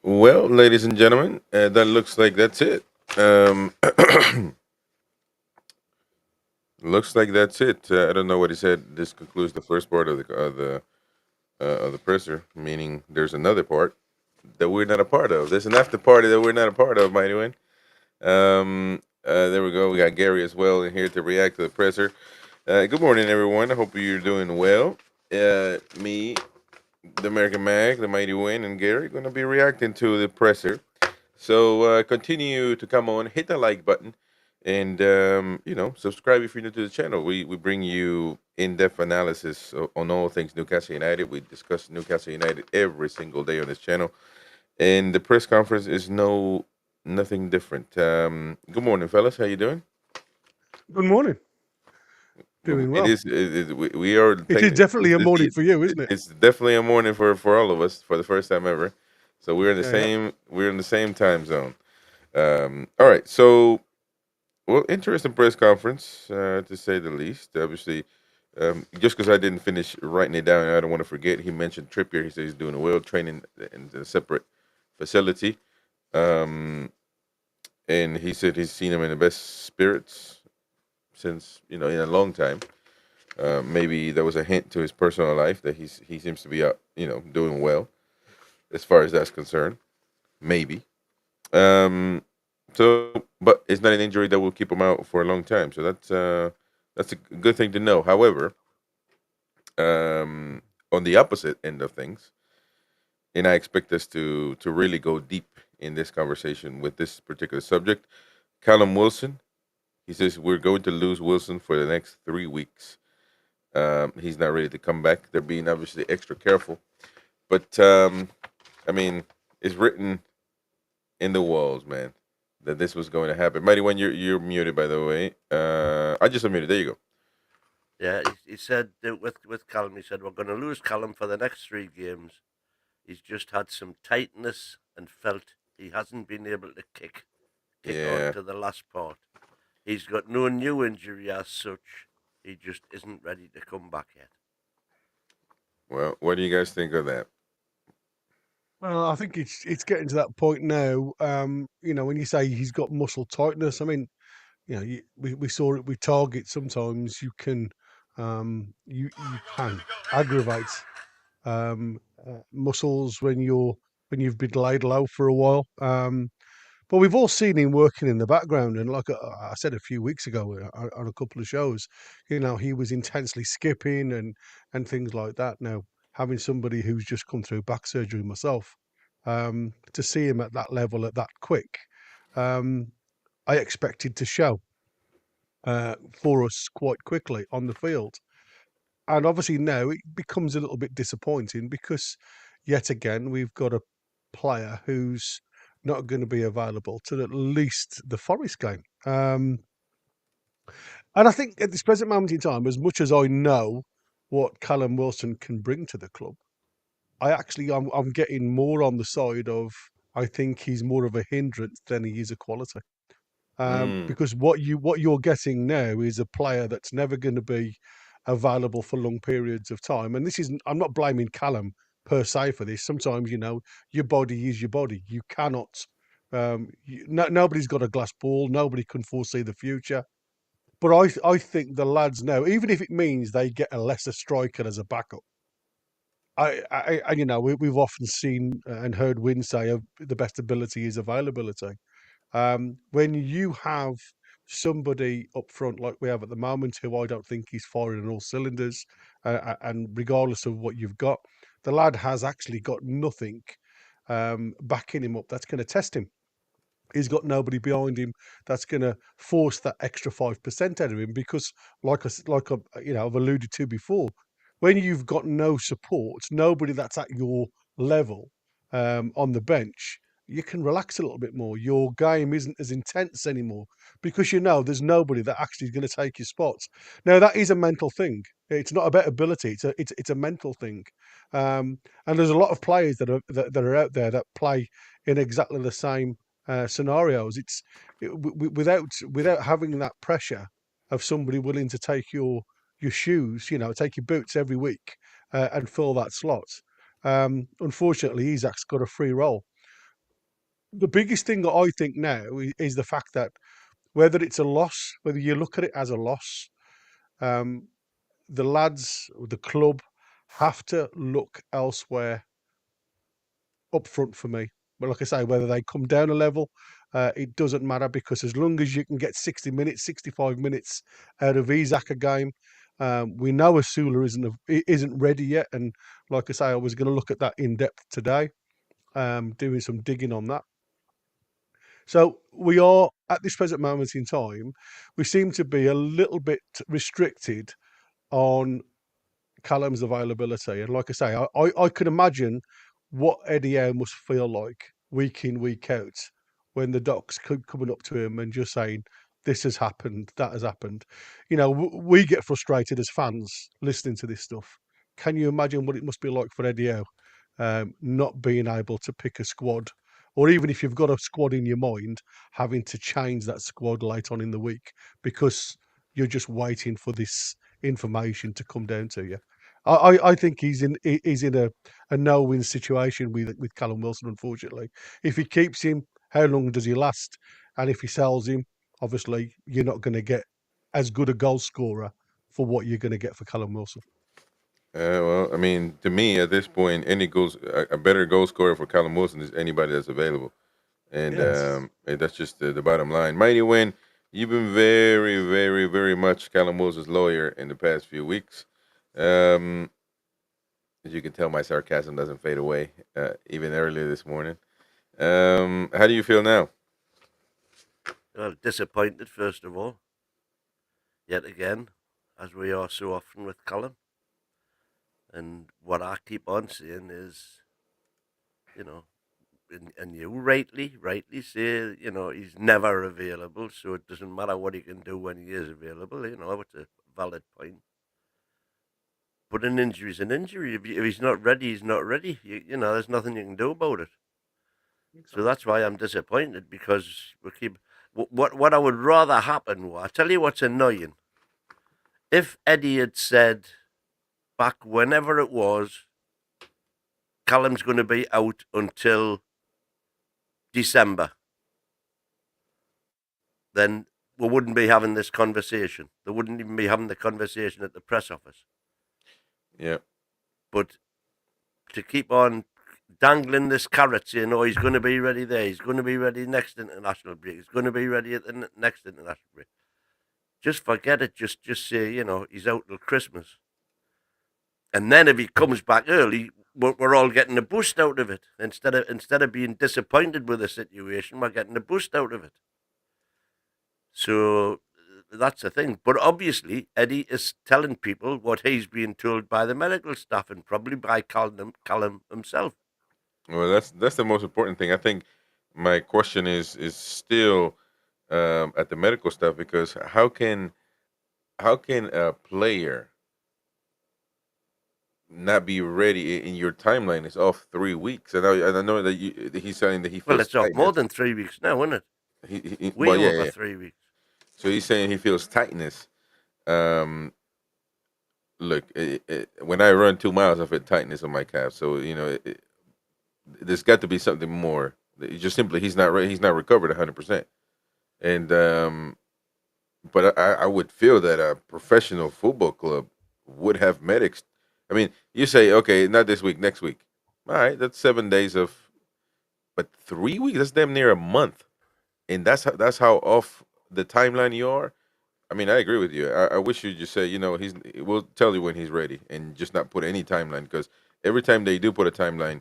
Speaker 1: Well, ladies and gentlemen, that looks like that's it. Looks like that's it. I don't know what he said. This concludes the first part of the presser, meaning there's another part that we're not a part of. There's an after party that we're not a part of, mighty win. There we go. We got Gary as well in here to react to the presser. Good morning, everyone. I hope you're doing well. Me, the American Mag, the Mighty Win, and Gary going to be reacting to the presser. So continue to come on, hit the like button, and subscribe if you're new to the channel. We bring you in-depth analysis on all things Newcastle United. We discuss Newcastle United every single day on this channel, and the press conference is nothing different. Good morning, fellas. How you doing?
Speaker 17: Good morning. Doing well.
Speaker 1: We are.
Speaker 17: It is definitely a morning for you, isn't it?
Speaker 1: It's definitely a morning for all of us for the first time ever. So we're in the same. Yeah. We're in the same time zone. All right. So, well, interesting press conference to say the least. Obviously, just because I didn't finish writing it down, I don't want to forget. He mentioned Trippier. He said he's doing well, training in a separate facility. And he said he's seen him in the best spirits since in a long time. Maybe there was a hint to his personal life that he seems to be doing well as far as that's concerned. Maybe. So, but it's not an injury that will keep him out for a long time. So that's a good thing to know. However, on the opposite end of things, and I expect us to really go deep in this conversation with this particular subject. Callum Wilson, he says we're going to lose Wilson for the next 3 weeks. He's not ready to come back. They're being obviously extra careful, but I mean, it's written in the walls, man, that this was going to happen. Mighty One, you're muted, by the way. I just unmuted. There you go.
Speaker 13: Yeah, he said that with Callum, he said we're going to lose Callum for the next 3 games. He's just had some tightness and felt he hasn't been able to kick on to the last part. He's got no new injury as such. He just isn't ready to come back yet.
Speaker 1: Well, what do you guys think of that?
Speaker 17: Well, I think it's getting to that point now. When you say he's got muscle tightness, I mean, we saw it with Target. Sometimes you can aggravate muscles when you've been laid low for a while. But we've all seen him working in the background, and like I said a few weeks ago on a couple of shows, he was intensely skipping and things like that. Now, having somebody who's just come through back surgery myself, to see him at that level at that quick, I expected to show for us quite quickly on the field. And obviously now it becomes a little bit disappointing because yet again we've got a player who's not going to be available till at least the Forest game. And I think at this present moment in time, as much as I know what Callum Wilson can bring to the club, I'm getting more on the side of I think he's more of a hindrance than he is a quality. Because what you're getting now is a player that's never going to be available for long periods of time. And this isn't. I'm not blaming Callum per se for this. Sometimes your body is your body. You cannot. Nobody's got a glass ball. Nobody can foresee the future. But I think the lads now, even if it means they get a lesser striker as a backup. We've often seen and heard Wynn say the best ability is availability. When you have somebody up front like we have at the moment, who I don't think is firing on all cylinders, and regardless of what you've got, the lad has actually got nothing backing him up that's going to test him. He's got nobody behind him that's going to force that extra 5% out of him because, I've alluded to before, when you've got no support, nobody that's at your level on the bench, you can relax a little bit more. Your game isn't as intense anymore because there's nobody that actually is going to take your spots. Now that is a mental thing. It's not about ability. It's a mental thing, and there's a lot of players that are out there that play in exactly the same scenarios. Without having that pressure of somebody willing to take your shoes, take your boots every week and fill that slot. Unfortunately, Isaac's got a free roll. The biggest thing that I think now is the fact that whether it's a loss, whether you look at it as a loss, the lads, the club, have to look elsewhere up front for me. But like I say, whether they come down a level, it doesn't matter because as long as you can get 60 minutes, 65 minutes out of Isaac a game, we know Asula isn't ready yet. And like I say, I was going to look at that in depth today, doing some digging on that. So we are, at this present moment in time, we seem to be a little bit restricted on Callum's availability. And like I say, I can imagine what Eddie Howe must feel like week in, week out, when the docs coming up to him and just saying, this has happened, that has happened. We get frustrated as fans listening to this stuff. Can you imagine what it must be like for Eddie Howe, not being able to pick a squad, or even if you've got a squad in your mind, having to change that squad late on in the week because you're just waiting for this information to come down to you. I think he's in a no-win situation with Callum Wilson. Unfortunately, if he keeps him how long does he last? And if he sells him, obviously you're not going to get as good a goal scorer for what you're going to get for Callum Wilson.
Speaker 1: Well, I mean, to me at this point, any goals a better goal scorer for Callum Wilson is anybody that's available, and
Speaker 17: Yes.
Speaker 1: and that's just the bottom line. Mighty Win, you've been very, very, very much Callum Wilson's lawyer in the past few weeks. As you can tell, my sarcasm doesn't fade away, even earlier this morning. How do you feel now?
Speaker 13: Well, disappointed, first of all. Yet again, as we are so often with Callum. And what I keep on saying is, you know, and you rightly say, you know, he's never available, so it doesn't matter what he can do when he is available. You know, it's a valid point. But an injury is an injury. If he's not ready, he's not ready. You know, there's nothing you can do about it. So that's why I'm disappointed, because we keep. What I would rather happen, I tell you what's annoying. If Eddie had said back whenever it was, Callum's going to be out until December, then we wouldn't be having this conversation. They wouldn't even be having the conversation at the press office.
Speaker 1: Yeah.
Speaker 13: But to keep on dangling this carrot saying, oh, he's going to be ready there, he's going to be ready next international break, he's going to be ready at the next international break. Just forget it. Just say, you know, he's out till Christmas. And then if he comes back early, we're all getting a boost out of it. Instead of being disappointed with the situation, we're getting a boost out of it. So that's the thing. But obviously, Eddie is telling people what he's being told by the medical staff and probably by Callum himself.
Speaker 1: Well, that's the most important thing. I think my question is still at the medical stuff, because how can a player not be ready in your timeline? Is off 3 weeks, and I know that he's saying that he feels.
Speaker 13: Well, it's off
Speaker 1: tightness.
Speaker 13: more than 3 weeks now, isn't it? Way
Speaker 1: Well, yeah,
Speaker 13: over
Speaker 1: yeah.
Speaker 13: 3 weeks.
Speaker 1: So he's saying he feels tightness. Look, when I run 2 miles, I feel tightness on my calf. So you know, there's got to be something more. It's just simply he's not he's not recovered 100%. And but I would feel that a professional football club would have medics. I mean, you say, okay, not this week, next week. All right, that's 7 days of, but 3 weeks, that's damn near a month, and that's how off the timeline you are. I mean, I agree with you. I wish you just say, you know, we'll tell you when he's ready, and just not put any timeline, because every time they do put a timeline,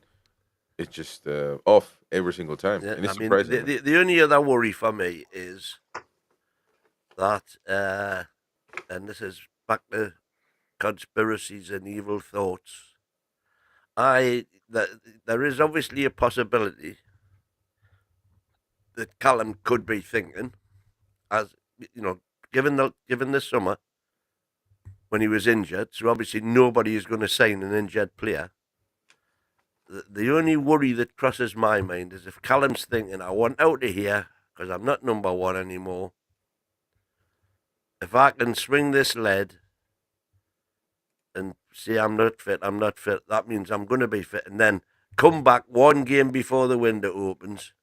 Speaker 1: it's just off every single time,
Speaker 13: Yeah,
Speaker 1: and it's
Speaker 13: I mean,
Speaker 1: surprising.
Speaker 13: the only other worry for me is that, and this is back to conspiracies and evil thoughts. There is obviously a possibility that Callum could be thinking, as you know, given the summer when he was injured, so obviously nobody is going to sign an injured player. The only worry that crosses my mind is if Callum's thinking, I want out of here because I'm not number one anymore. If I can swing this lead and say I'm not fit, that means I'm going to be fit. And then come back one game before the window opens,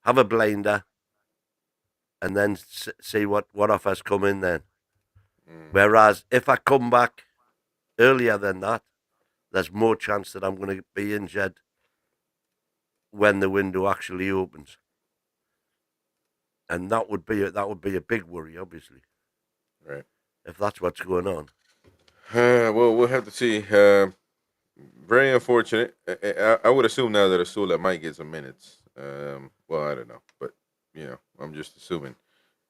Speaker 13: have a blinder, and then see what offers come in then. Whereas if I come back earlier than that, there's more chance that I'm going to be injured when the window actually opens. And that would be a big worry, obviously.
Speaker 1: Right.
Speaker 13: If that's what's going on.
Speaker 1: Well, we'll have to see. Very unfortunate. I would assume now that Asula might get some minutes. Well, I don't know, but you know, I'm just assuming,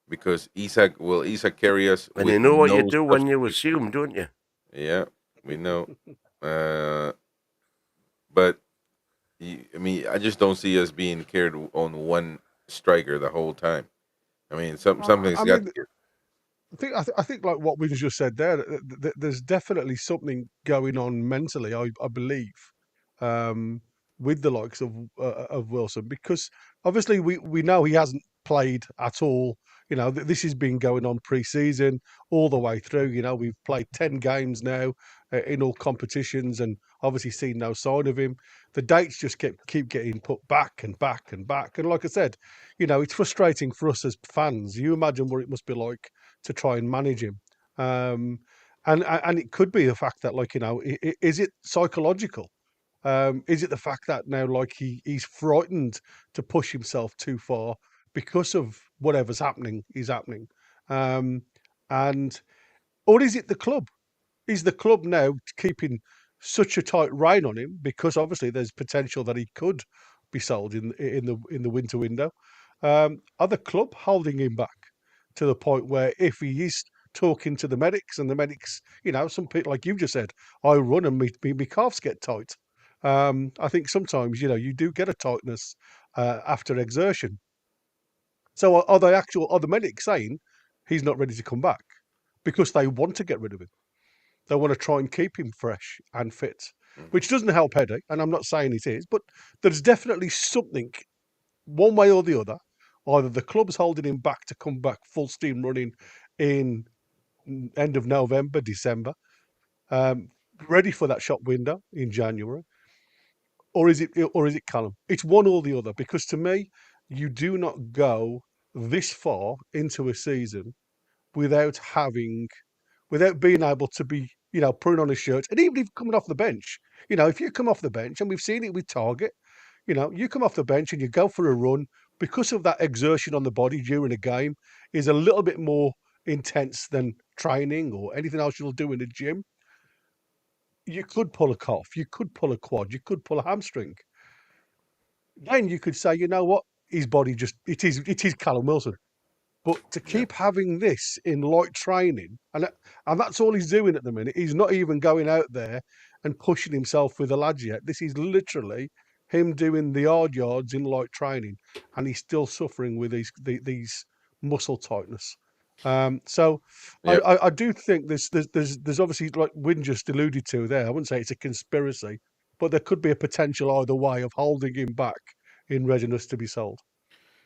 Speaker 1: because Isak carry us.
Speaker 13: And you know what you do when you assume, don't you?
Speaker 1: Yeah, we know. But I mean, I just don't see us being carried on one striker the whole time. I mean, something's got to get.
Speaker 17: I think like what we just said there, there's definitely something going on mentally. I believe with the likes of Wilson, because obviously we know he hasn't played at all. You know, this has been going on pre-season all the way through. You know, we've played 10 games now in all competitions, and obviously seen no sign of him. The dates just keep getting put back and back and back. And like I said, you know, it's frustrating for us as fans. You imagine what it must be like to try and manage him. And it could be the fact that, like, you know, is it psychological? Is it the fact that now, like, he's frightened to push himself too far because of whatever's happening is happening? Um, and or is it the club? Is the club now keeping such a tight rein on him because obviously there's potential that he could be sold in the winter window? Are the club holding him back to the point where if he is talking to the medics and the medics, you know, some people like you just said, I run and me calves get tight. I think sometimes, you know, you do get a tightness after exertion. So are the medics saying he's not ready to come back because they want to get rid of him? They want to try and keep him fresh and fit, which doesn't help Eddie, and I'm not saying it is, but there's definitely something, one way or the other. Either the club's holding him back to come back full steam running in end of November, December, um, ready for that shop window in January, or is it Callum? It's one or the other, because to me, you do not go this far into a season without having without being able to be, you know, putting on a shirt. And even if coming off the bench, you know, if you come off the bench, and we've seen it with Target, you know, you come off the bench and you go for a run because of that exertion on the body during a game is a little bit more intense than training or anything else you'll do in the gym. You could pull a calf, you could pull a quad, you could pull a hamstring. Then you could say, you know what, his body just it is Callum Wilson. But to keep having this in light training, and that's all he's doing at the minute. He's not even going out there and pushing himself with the lads yet. This is literally him doing the hard yards in light training, and he's still suffering with these muscle tightness. So
Speaker 1: Yeah.
Speaker 17: I do think there's obviously, like Wynn just alluded to there. I wouldn't say it's a conspiracy, but there could be a potential either way of holding him back in readiness to be sold.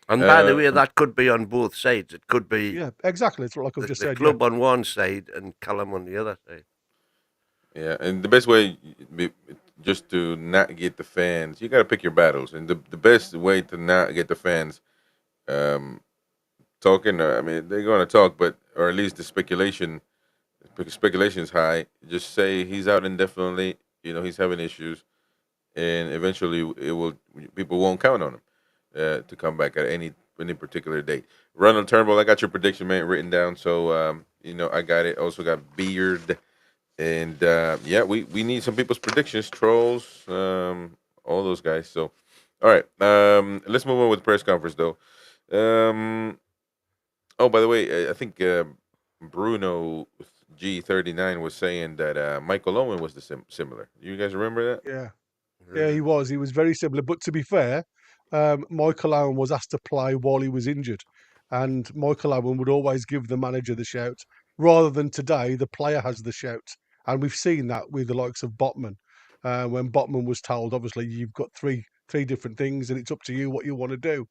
Speaker 13: And by the way, that could be on both sides. It could be
Speaker 17: Yeah, exactly. It's like I've just
Speaker 13: the
Speaker 17: said.
Speaker 13: club on one side and Callum on the other side.
Speaker 1: Yeah, and the best way, just to not get the fans, you got to pick your battles. And the best way to not get the fans talking, I mean, they're going to talk, but, or at least the speculation is high. Just say he's out indefinitely, you know, he's having issues, and eventually people won't count on him to come back at any particular date. Ronald Turnbull, I got your prediction, man, written down. So, you know, I got it. Also got Beard. And yeah, we need some people's predictions, trolls, all those guys. So, all right, let's move on with the press conference, though. Oh, by the way, I think Bruno G39 was saying that Michael Owen was similar. You guys remember that?
Speaker 17: Yeah. Yeah, he was. He was very similar. But to be fair, Michael Owen was asked to play while he was injured. And Michael Owen would always give the manager the shout, rather than today, the player has the shout. And we've seen that with the likes of Botman. When Botman was told, obviously, you've got three different things and it's up to you what you want to do.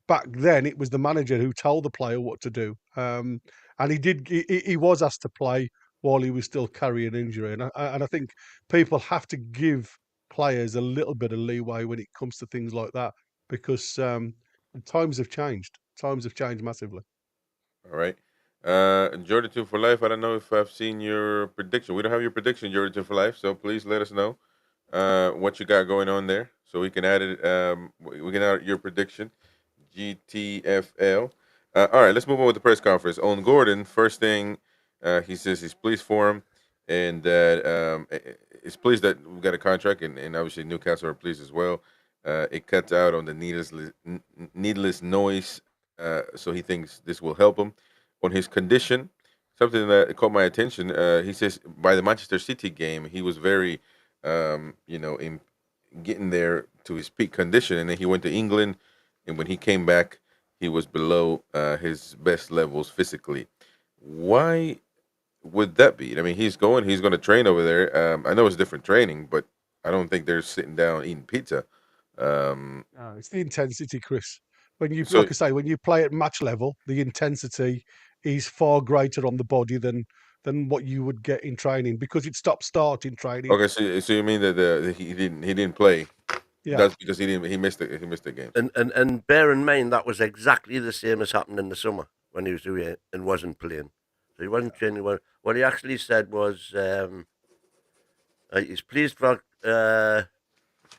Speaker 17: Back then, it was the manager who told the player what to do. And he was asked to play while he was still carrying injury. And I think people have to give players a little bit of leeway when it comes to things like that, because times have changed. Times have changed massively.
Speaker 1: All right. Jordan 2 for Life. I don't know if I've seen your prediction. We don't have your prediction, Jordan 2 for Life. So please let us know what you got going on there, so we can add it. We can add your prediction. GTFL. All right, let's move on with the press conference. On Gordon, first thing he says he's pleased for him, and that he's pleased that we got a contract, and obviously Newcastle are pleased as well. It cuts out on the needless noise, so he thinks this will help him. On his condition, something that caught my attention, he says by the Manchester City game, he was very, in getting there to his peak condition, and then he went to England, and when he came back, he was below his best levels physically. Why would that be? I mean, he's going to train over there. I know it's different training, but I don't think they're sitting down eating pizza.
Speaker 17: It's the intensity, Chris. When you,
Speaker 1: So
Speaker 17: like I say, when you play at match level, the intensity is far greater on the body than what you would get in training because it stops start in training.
Speaker 1: okay, so you mean that he didn't play?
Speaker 17: Yeah.
Speaker 1: That's because he missed the games.
Speaker 13: And bear in mind that was exactly the same as happened in the summer when he was away and wasn't playing. So he wasn't training well. What he actually said was he's pleased for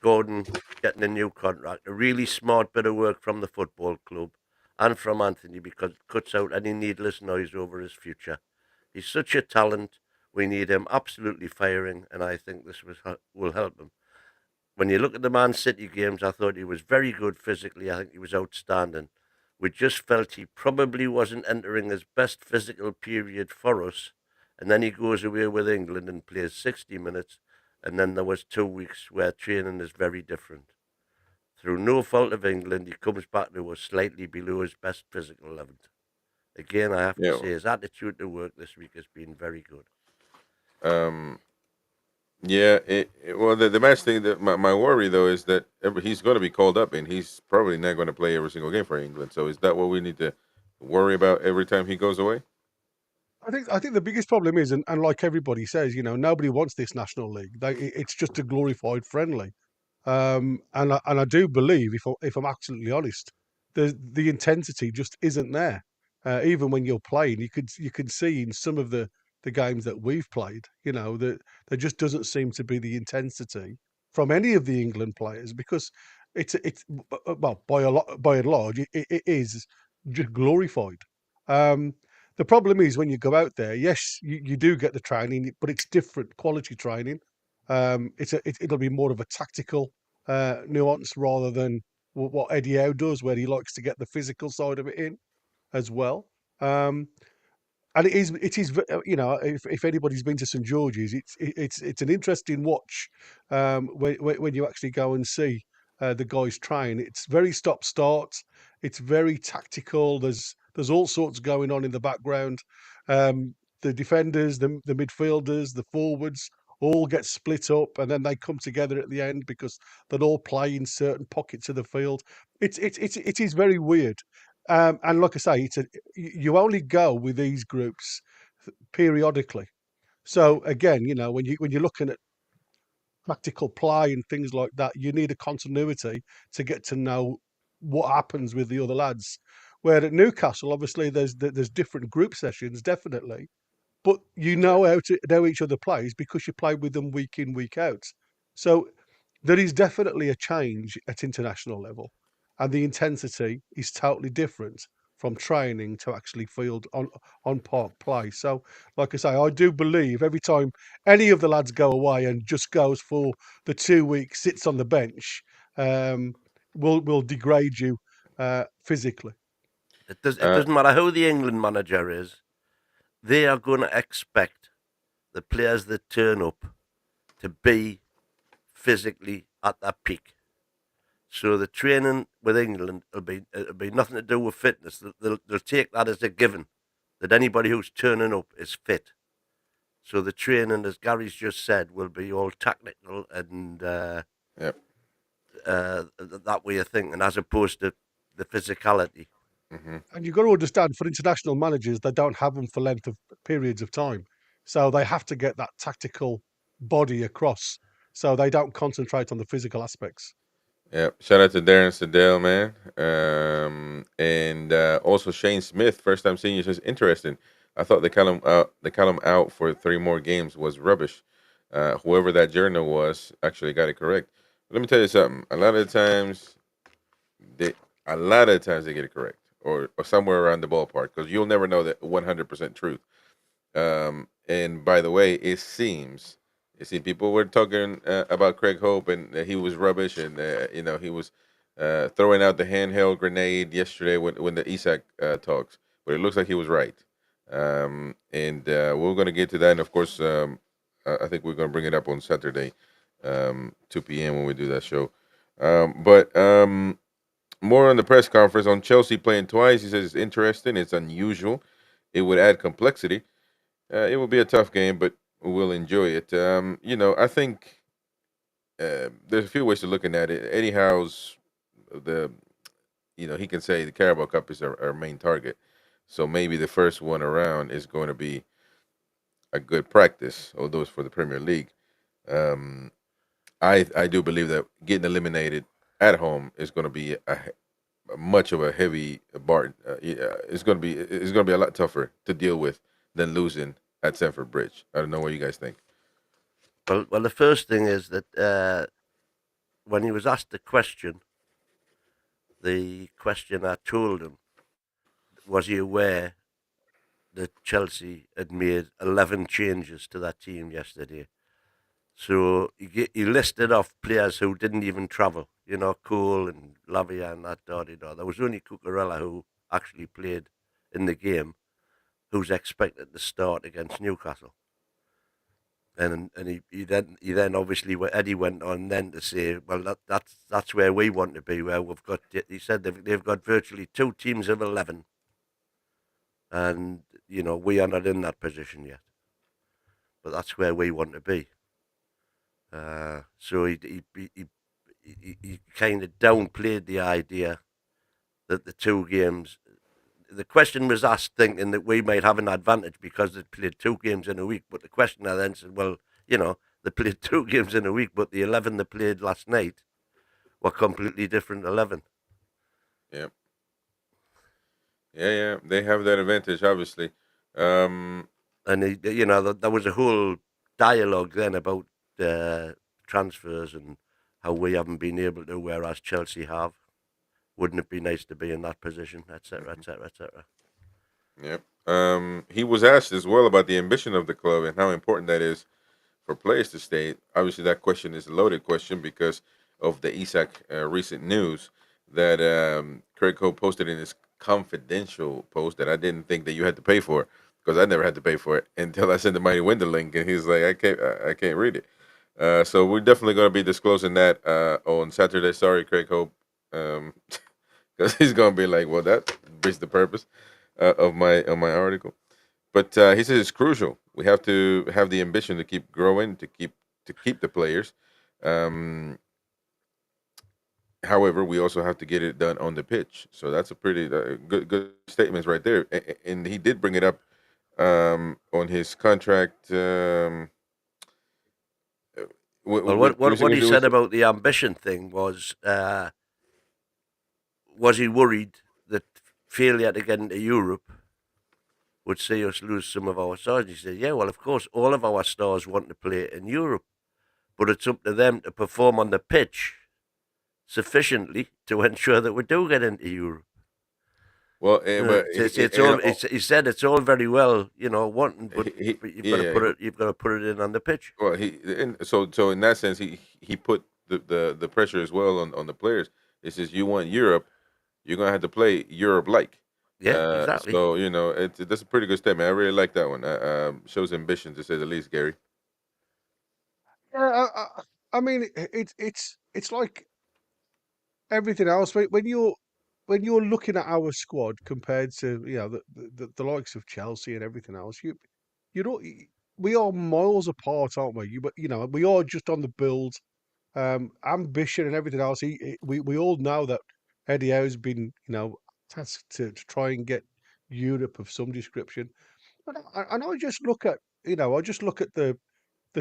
Speaker 13: Gordon getting a new contract. A really smart bit of work from the football club and from Anthony because it cuts out any needless noise over his future. He's such a talent. We need him absolutely firing, and I think this will help him. When you look at the Man City games, I thought he was very good physically. I think he was outstanding. We just felt he probably wasn't entering his best physical period for us. And then he goes away with England and plays 60 minutes. And then there was 2 weeks where training is very different. Through no fault of England, he comes back to us slightly below his best physical level. Again, I have to
Speaker 1: Yeah.
Speaker 13: say his attitude to work this week has been very good.
Speaker 1: Yeah. Well, the match thing. That my worry though is that he's going to be called up, and he's probably not going to play every single game for England. So is that what we need to worry about every time he goes away?
Speaker 17: I think the biggest problem is, and like everybody says, nobody wants this national league. It's just a glorified friendly. And I do believe, if I'm absolutely honest, the intensity just isn't there. Even when you're playing, you can see in some of the games that we've played, that there just doesn't seem to be the intensity from any of the England players because it's well by and large it is just glorified. Um, the problem is when you go out there, yes, you do get the training, but it's different quality training. It'll be more of a tactical nuance rather than what Eddie Howe does, where he likes to get the physical side of it in as well. And if anybody's been to St George's, it's an interesting watch when you actually go and see the guys train. It's very stop start. It's very tactical. There's all sorts going on in the background. The defenders, the midfielders, the forwards all get split up, and then they come together at the end because they'll all play in certain pockets of the field. It is very weird. And like I say, you only go with these groups periodically. So again, when you're looking at practical play and things like that, you need a continuity to get to know what happens with the other lads. Where at Newcastle, obviously, there's different group sessions, definitely, but you know how to know each other plays because you play with them week in, week out. So there is definitely a change at international level, and the intensity is totally different from training to actually field on park play. So, like I say, I do believe every time any of the lads go away and just goes for the 2 weeks, sits on the bench, will degrade you physically.
Speaker 13: It doesn't matter who the England manager is, they are going to expect the players that turn up to be physically at their peak. So the training with England it'll be nothing to do with fitness. They'll take that as a given that anybody who's turning up is fit. So the training, as Gary's just said, will be all technical and
Speaker 1: Yep.
Speaker 13: That way of thinking, as opposed to the physicality.
Speaker 17: And you've got to understand, for international managers, they don't have them for length of periods of time, so they have to get that tactical body across, so they don't concentrate on the physical aspects.
Speaker 1: Yeah. Shout out to Darren Sedell, man. And also Shane Smith, first time seeing you, says interesting. I thought the column out for 3 more games was rubbish. Whoever that journal was actually got it correct. Let me tell you something. They a lot of times they get it correct, or somewhere around the ballpark, because you'll never know that 100% truth. And by the way, it seems you see people were talking about Craig Hope and he was rubbish, and he was throwing out the handheld grenade yesterday when the Isak talks, but it looks like he was right. And we're going to get to that, and of course, I think we're going to bring it up on Saturday, 2 p.m. when we do that show. But more on the press conference on Chelsea playing twice. He says it's interesting. It's unusual. It would add complexity. It will be a tough game, but we'll enjoy it. I think there's a few ways to looking at it. Eddie Howe's the he can say the Carabao Cup is our main target. So maybe the first one around is going to be a good practice, although it's for the Premier League. Um, I do believe that getting eliminated at home is going to be much of a heavy bar. It's going to be a lot tougher to deal with than losing at Stamford Bridge. I don't know what you guys think.
Speaker 13: Well, the first thing is that when he was asked the questioner told him, was he aware that Chelsea had made 11 changes to that team yesterday? So he listed off players who didn't even travel, Cole and Lavia and that, There was only Cucurella who actually played in the game, who's expected to start against Newcastle. And he then obviously, Eddie went on then to say, well, that's where we want to be, where we've got. He said they've got virtually 2 teams of 11, and we are not in that position yet. But that's where we want to be. So he kind of downplayed the idea that the 2 games. The question was asked thinking that we might have an advantage because they played 2 games in a week. But the questioner then said, well, they played 2 games in a week, but the 11 they played last night were completely different 11.
Speaker 1: Yeah. Yeah. They have that advantage, obviously.
Speaker 13: And there was a whole dialogue then about transfers and how we haven't been able to, whereas Chelsea have. Wouldn't it be nice to be in that position, etc., etc., etc.
Speaker 1: Yep. He was asked as well about the ambition of the club and how important that is for players to stay. Obviously, that question is a loaded question because of the Isak recent news that Craig Howe posted in his confidential post that I didn't think that you had to pay for, because I never had to pay for it until I sent the Mighty Window link, and he's like, I can't read it. So we're definitely going to be disclosing that on Saturday. Sorry, Craig Hope, because he's going to be like, well, that breaks the purpose of my article. But he says it's crucial. We have to have the ambition to keep growing, to keep the players. However, we also have to get it done on the pitch. So that's a pretty good statements right there. And he did bring it up on his contract.
Speaker 13: What he said about the ambition thing was he worried that failure to get into Europe would see us lose some of our stars? He said, yeah, well, of course, all of our stars want to play in Europe, but it's up to them to perform on the pitch sufficiently to ensure that we do get into Europe.
Speaker 1: Well,
Speaker 13: but he said it's all very well, wanting, but you've got to put it in on the pitch.
Speaker 1: Well, so in that sense, he put the pressure as well on the players. It says you want Europe, you're gonna have to play Europe like.
Speaker 13: Yeah, exactly.
Speaker 1: So that's a pretty good statement. I really like that one. Shows ambition, to say the least, Gary.
Speaker 17: Yeah, I mean, it's like everything else. When you're looking at our squad compared to the likes of Chelsea and everything else, you know we are miles apart, aren't we? But we are just on the build, ambition and everything else. We all know that Eddie Howe's been tasked to try and get Europe of some description, and I just look at the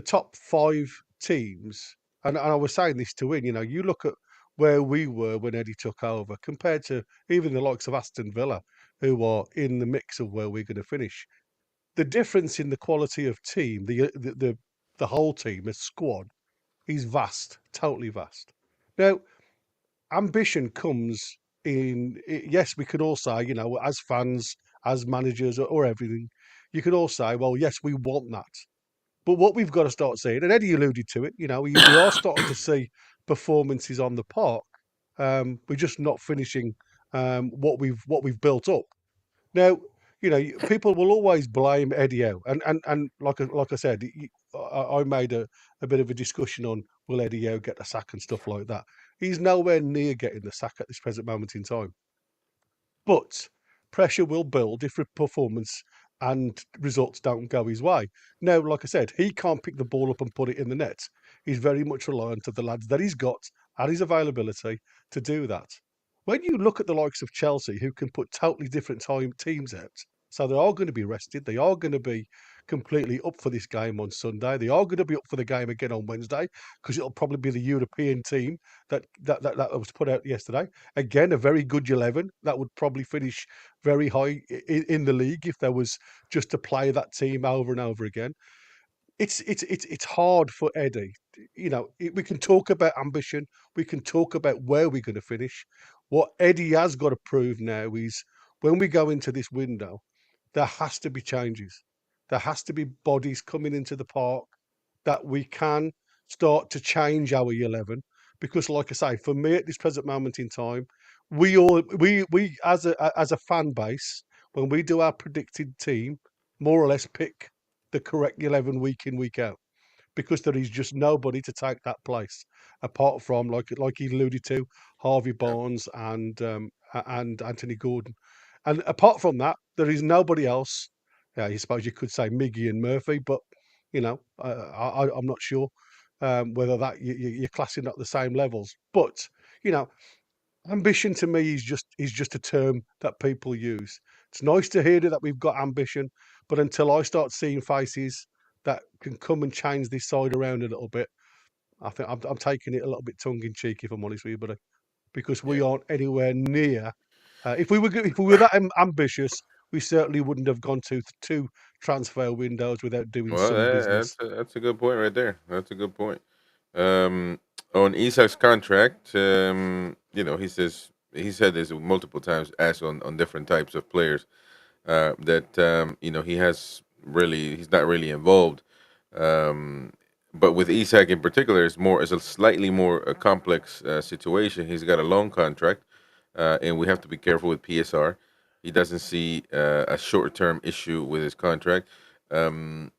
Speaker 17: top 5 teams, and I was saying this to Win. You look at where we were when Eddie took over, compared to even the likes of Aston Villa, who are in the mix of where we're going to finish. The difference in the quality of team, the whole team, the squad, is vast, totally vast. Now, ambition comes in. Yes, we could all say, as fans, as managers, or everything, you could all say, well, yes, we want that. But what we've got to start seeing, and Eddie alluded to it, we are starting to see performances on the park. We're just not finishing what we've built up. Now, people will always blame Eddie Howe, and like I said, I made a bit of a discussion on will Eddie Howe get the sack and stuff like that. He's nowhere near getting the sack at this present moment in time. But pressure will build if performance and results don't go his way. Now, like I said, he can't pick the ball up and put it in the net. He's very much reliant on the lads that he's got at his availability to do that. when you look at the likes of Chelsea, who can put totally different teams out, so they are going to be rested, they are going to be completely up for this game on Sunday, they are going to be up for the game again on Wednesday, because it'll probably be the European team that was put out yesterday. Again, a very good 11 that would probably finish very high in the league if there was just to play that team over and over again. It's hard for Eddie. We can talk about ambition, we can talk about where we're going to finish. What Eddie has got to prove now is when we go into this window, there has to be changes. There has to be bodies coming into the park that we can start to change our 11. Because, like I say, for me at this present moment in time, we as a fan base, when we do our predicted team, more or less pick the correct 11 week in, week out, because there is just nobody to take that place apart from, like he alluded to, Harvey Barnes and Anthony Gordon. And apart from that, there is nobody else. Yeah, I suppose you could say Miggy and Murphy, but I'm not sure whether that you're classing at the same levels. But you know, ambition to me is just a term that people use. It's nice to hear that we've got ambition, but until I start seeing faces that can come and change this side around a little bit, I think I'm taking it a little bit tongue in cheek, if I'm honest with you, buddy, because we aren't anywhere near. If we were that ambitious, we certainly wouldn't have gone to two transfer windows without doing
Speaker 1: Well,
Speaker 17: some business.
Speaker 1: that's a good point right there. That's a good point. On Isak's contract, he said this multiple times, asked on different types of players, that he's not really involved. But with Isak in particular, it's a slightly more complex situation. He's got a loan contract, and we have to be careful with PSR. He doesn't see a short term issue with his contract. And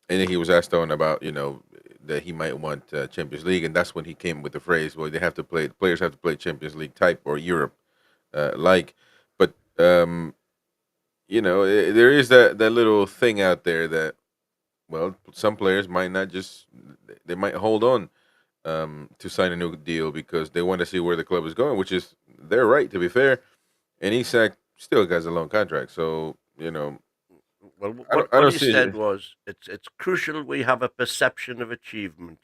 Speaker 1: then he was asked on about that he might want Champions League, and that's when he came with the phrase, "Well, players have to play Champions League type or Europe like." But there is that little thing out there that, well, some players might not they might hold on to sign a new deal because they want to see where the club is going, which is their right, to be fair. And Isak still has a long contract, so
Speaker 13: Well,
Speaker 1: I
Speaker 13: what
Speaker 1: don't
Speaker 13: he
Speaker 1: see
Speaker 13: said
Speaker 1: it.
Speaker 13: was, it's crucial we have a perception of achievement,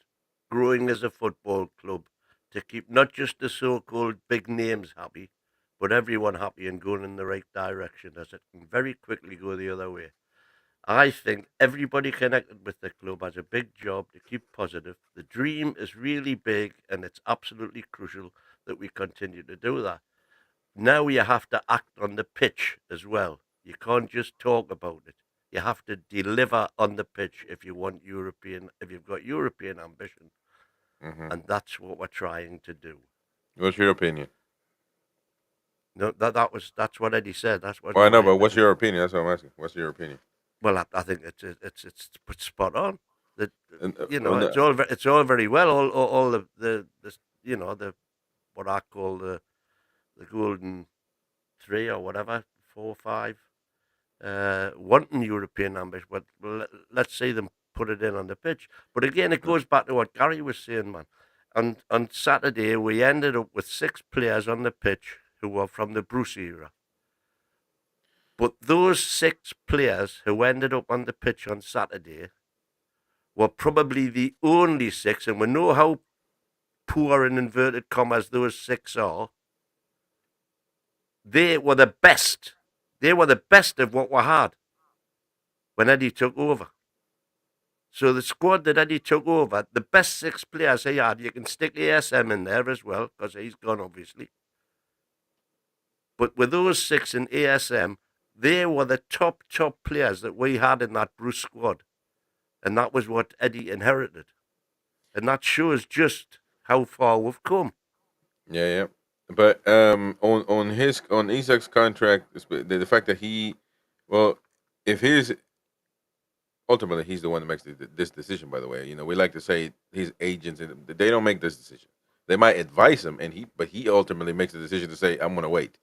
Speaker 13: growing as a football club, to keep not just the so-called big names happy, but everyone happy and going in the right direction, as it can very quickly go the other way. I think everybody connected with the club has a big job to keep positive. The dream is really big, and it's absolutely crucial that we continue to do that. Now you have to act on the pitch as well. You can't just talk about it. You have to deliver on the pitch if you've got European ambition, and that's what we're trying to do.
Speaker 1: What's your opinion?
Speaker 13: No, that's what Eddie said. That's what.
Speaker 1: Well, I know, but what's your opinion? That's what I'm asking. What's your opinion?
Speaker 13: Well, I think it's spot on. That
Speaker 1: on
Speaker 13: it's all very well. All the what I call the golden three or whatever, 4, 5, wanting European ambition. But let's see them put it in on the pitch. But again, it goes back to what Gary was saying, man. And on Saturday, we ended up with 6 players on the pitch who were from the Bruce era. But those 6 players who ended up on the pitch on Saturday were probably the only 6, and we know how poor, in inverted commas, those 6 are. They were the best. They were the best of what we had when Eddie took over. So the squad that Eddie took over, the best 6 players he had, you can stick ASM in there as well, because he's gone, obviously. But with those 6 in ASM, they were the top players that we had in that Bruce squad. And that was what Eddie inherited. And that shows just how far we've come.
Speaker 1: Yeah. But on Isak's contract, the fact that ultimately he's the one that makes this decision. By the way, we like to say his agents, they don't make this decision. They might advise him, but he ultimately makes the decision to say, "I'm going to wait."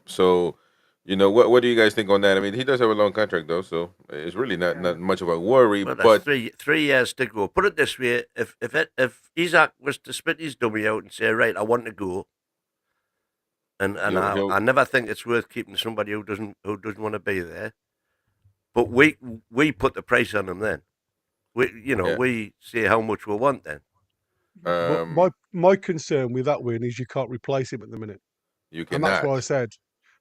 Speaker 1: So, what do you guys think on that? I mean, he does have a long contract though, so it's really not much of a worry.
Speaker 13: Well,
Speaker 1: but
Speaker 13: that's 3 years to go. Put it this way: if Isak was to spit his dummy out and say, "Right, I want to go," and
Speaker 1: He'll
Speaker 13: I never think it's worth keeping somebody who doesn't want to be there. But we put the price on him then.
Speaker 1: Yeah.
Speaker 13: We say how much we want then.
Speaker 17: But my concern with that win is you can't replace him at the minute,
Speaker 1: You
Speaker 17: and that's
Speaker 1: cannot.
Speaker 17: why I said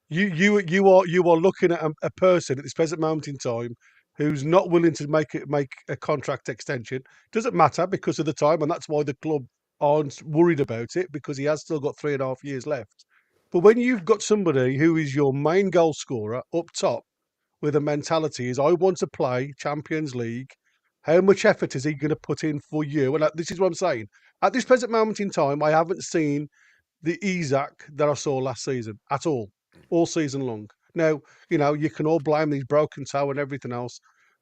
Speaker 17: you are looking at a person at this present moment in time who's not willing to make a contract extension. Doesn't matter because of the time, and that's why the club aren't worried about it because he has still got 3.5 years left. But when you've got somebody who is your main goal scorer up top with a mentality is I want to play Champions League. How much effort is he going to put in for you? And this is what I'm saying. At this present moment in time, I haven't seen the Isak that I saw last season at all season long. Now, you can all blame these broken toe and everything else,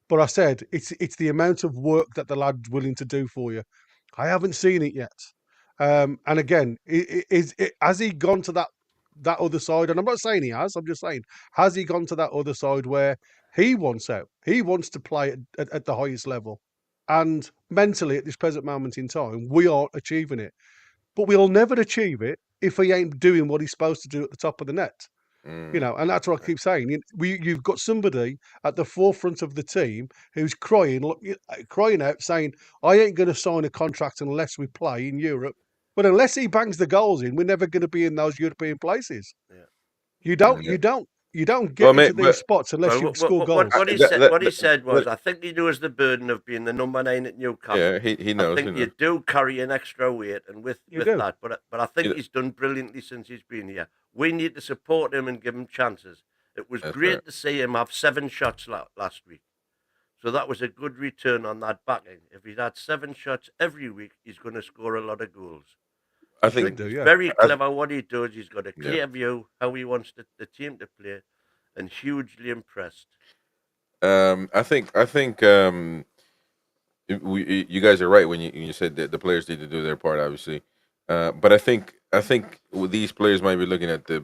Speaker 17: but I said it's the amount of work that the lad's willing to do for you. I haven't seen it yet. And again, has he gone to that other side? And I'm not saying he has. I'm just saying, has he gone to that other side where he wants out? He wants to play at the highest level. And mentally, at this present moment in time, we aren't achieving it. But we'll never achieve it if he ain't doing what he's supposed to do at the top of the net. And that's what I keep saying. You've got somebody at the forefront of the team who's crying out, saying, "I ain't going to sign a contract unless we play in Europe." But unless he bangs the goals in, we're never going to be in those European places.
Speaker 13: Yeah.
Speaker 17: You don't get
Speaker 1: Well,
Speaker 17: into these spots unless you score goals.
Speaker 13: What he said was, I think he knows the burden of being the number 9 at Newcastle.
Speaker 1: Yeah, he knows.
Speaker 13: I think you do carry an extra weight, and with
Speaker 17: do.
Speaker 13: that, but I think he's done brilliantly since he's been here. We need to support him and give him chances. It was great to see him have 7 shots last week. So that was a good return on that backing. If he'd had 7 shots every week, he's going to score a lot of goals.
Speaker 1: I think
Speaker 13: he's very clever what he does. He's got a clear view how he wants the team to play, and hugely impressed.
Speaker 1: I think you guys are right when you said that the players need to do their part, obviously. But I think these players might be looking at the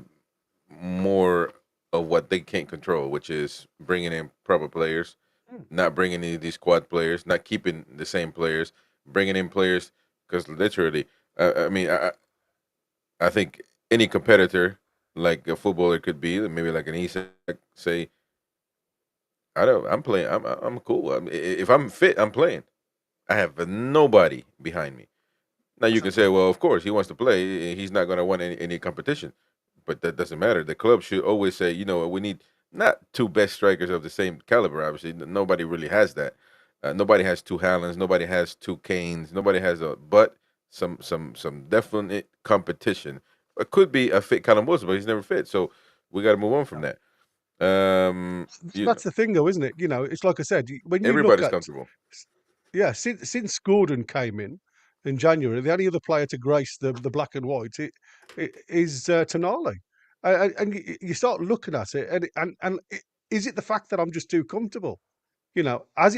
Speaker 1: more of what they can't control, which is bringing in proper players, not bringing in these squad players, not keeping the same players, bringing in players because literally, I think any competitor, like a footballer could be, maybe like an Isak, say, I'm playing. I'm cool. If I'm fit, I'm playing. I have nobody behind me. Now you can say, well, of course he wants to play. He's not going to want any competition, but that doesn't matter. The club should always say, we need not 2 best strikers of the same caliber. Obviously, nobody really has that. Nobody has 2 Haalands. Nobody has 2 Kanes. Nobody has but some definite competition. It could be a fit Callum Wilson, but he's never fit. So we got to move on from that.
Speaker 17: That's the thing, though, isn't it? It's like I said, when you
Speaker 1: everybody's
Speaker 17: look at,
Speaker 1: comfortable.
Speaker 17: Yeah, since Gordon came in January, the only other player to grace the black and white is Tonali, and you start looking at it, and is it the fact that I'm just too comfortable? As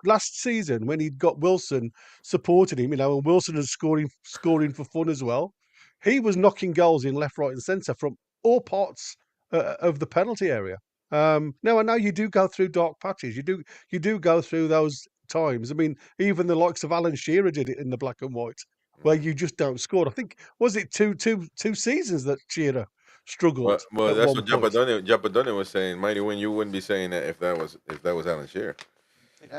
Speaker 17: last season when he'd got Wilson supporting him, and Wilson was scoring for fun as well, he was knocking goals in left, right, and centre from all parts of the penalty area. Now I know you do go through dark patches. You do go through those times. I mean, even the likes of Alan Shearer did it in the black and white, where you just don't score. I think was it two seasons that Shearer struggled
Speaker 1: Well,
Speaker 17: at
Speaker 1: that's
Speaker 17: one
Speaker 1: what
Speaker 17: point.
Speaker 1: Japadone was saying. Mighty Win, you wouldn't be saying that if that was Alan Shearer.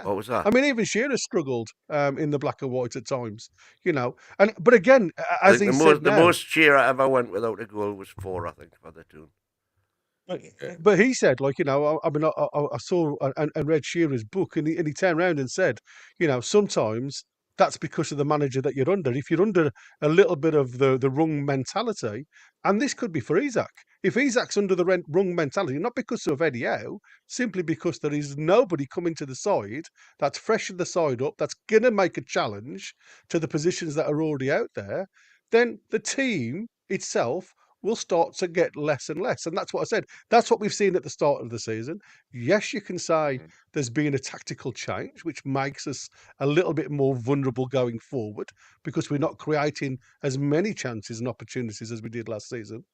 Speaker 13: What was that?
Speaker 17: I mean, even Shearer struggled in the black and white at times, but again, as he said,
Speaker 13: the most Shearer ever went without a goal was 4, I think, for the tune.
Speaker 17: But he said, I saw and read Shearer's book, and he turned around and said, sometimes that's because of the manager that you're under. If you're under a little bit of the wrong mentality, and this could be for Isak. If Isak's under the wrong mentality, not because of Eddie Howe, simply because there is nobody coming to the side that's freshened the side up, that's going to make a challenge to the positions that are already out there, then the team itself will start to get less and less. And that's what I said. That's what we've seen at the start of the season. Yes, you can say there's been a tactical change, which makes us a little bit more vulnerable going forward because we're not creating as many chances and opportunities as we did last season.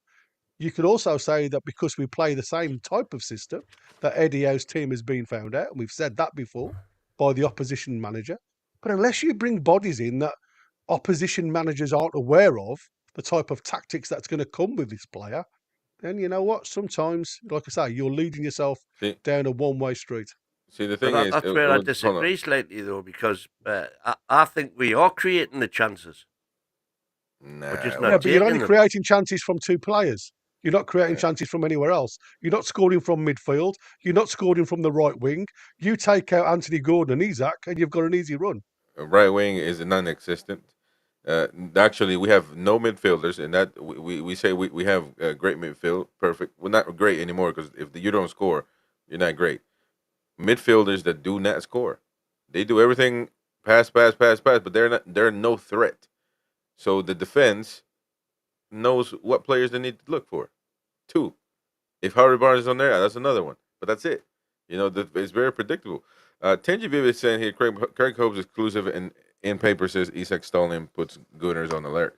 Speaker 17: You could also say that because we play the same type of system, that Eddie Howe's team has been found out, and we've said that before, by the opposition manager. But unless you bring bodies in that opposition managers aren't aware of, the type of tactics that's going to come with this player, then you know what? Sometimes, like I say, you're leading yourself down a one-way street.
Speaker 1: See, the
Speaker 13: Well,
Speaker 1: thing is,
Speaker 13: that's where I
Speaker 1: hold on.
Speaker 13: disagree slightly, though, because I think we are creating the chances. We're just
Speaker 17: Yeah,
Speaker 13: not
Speaker 17: but you're only
Speaker 13: taking them.
Speaker 17: creating chances from two players. You're not creating chances from anywhere else. You're not scoring from midfield. You're not scoring from the right wing. You take out Anthony Gordon and Isak, and you've got an easy run.
Speaker 1: Right wing is non-existent. Actually, we have no midfielders, and that we say we have great midfield, perfect. Well, not great anymore because if you don't score, you're not great. Midfielders that do not score, they do everything pass, pass, pass, pass, but they're no threat. So the defense knows what players they need to look for. Two, if Harvey Barnes is on there, that's another one. But that's it. It's very predictable. Tenji Viv is saying here, Craig Hope's exclusive and in paper says Isak Stalin puts Gunners on alert.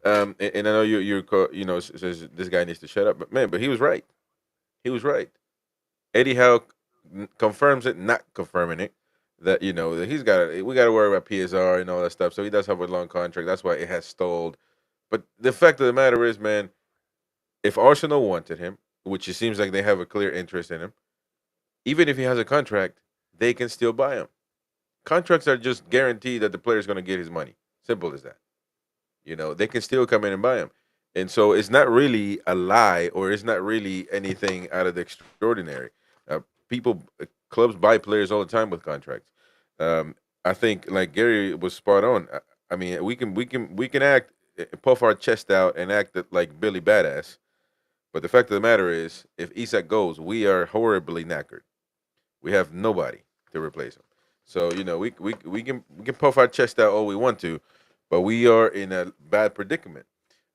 Speaker 1: And I know says this guy needs to shut up, but he was right. He was right. Eddie Howe confirms it, not confirming it. That that we got to worry about PSR and all that stuff. So he does have a long contract. That's why it has stalled. But the fact of the matter is, man, if Arsenal wanted him, which it seems like they have a clear interest in him, even if he has a contract, they can still buy him. Contracts are just guaranteed that the player is going to get his money. Simple as that. They can still come in and buy him. And so it's not really a lie or it's not really anything out of the extraordinary. Clubs buy players all the time with contracts. I think like Gary was spot on. I mean, we can act, puff our chest out and act like Billy Badass. But the fact of the matter is, if Isak goes, we are horribly knackered. We have nobody to replace him. So we can puff our chest out all we want to, but we are in a bad predicament.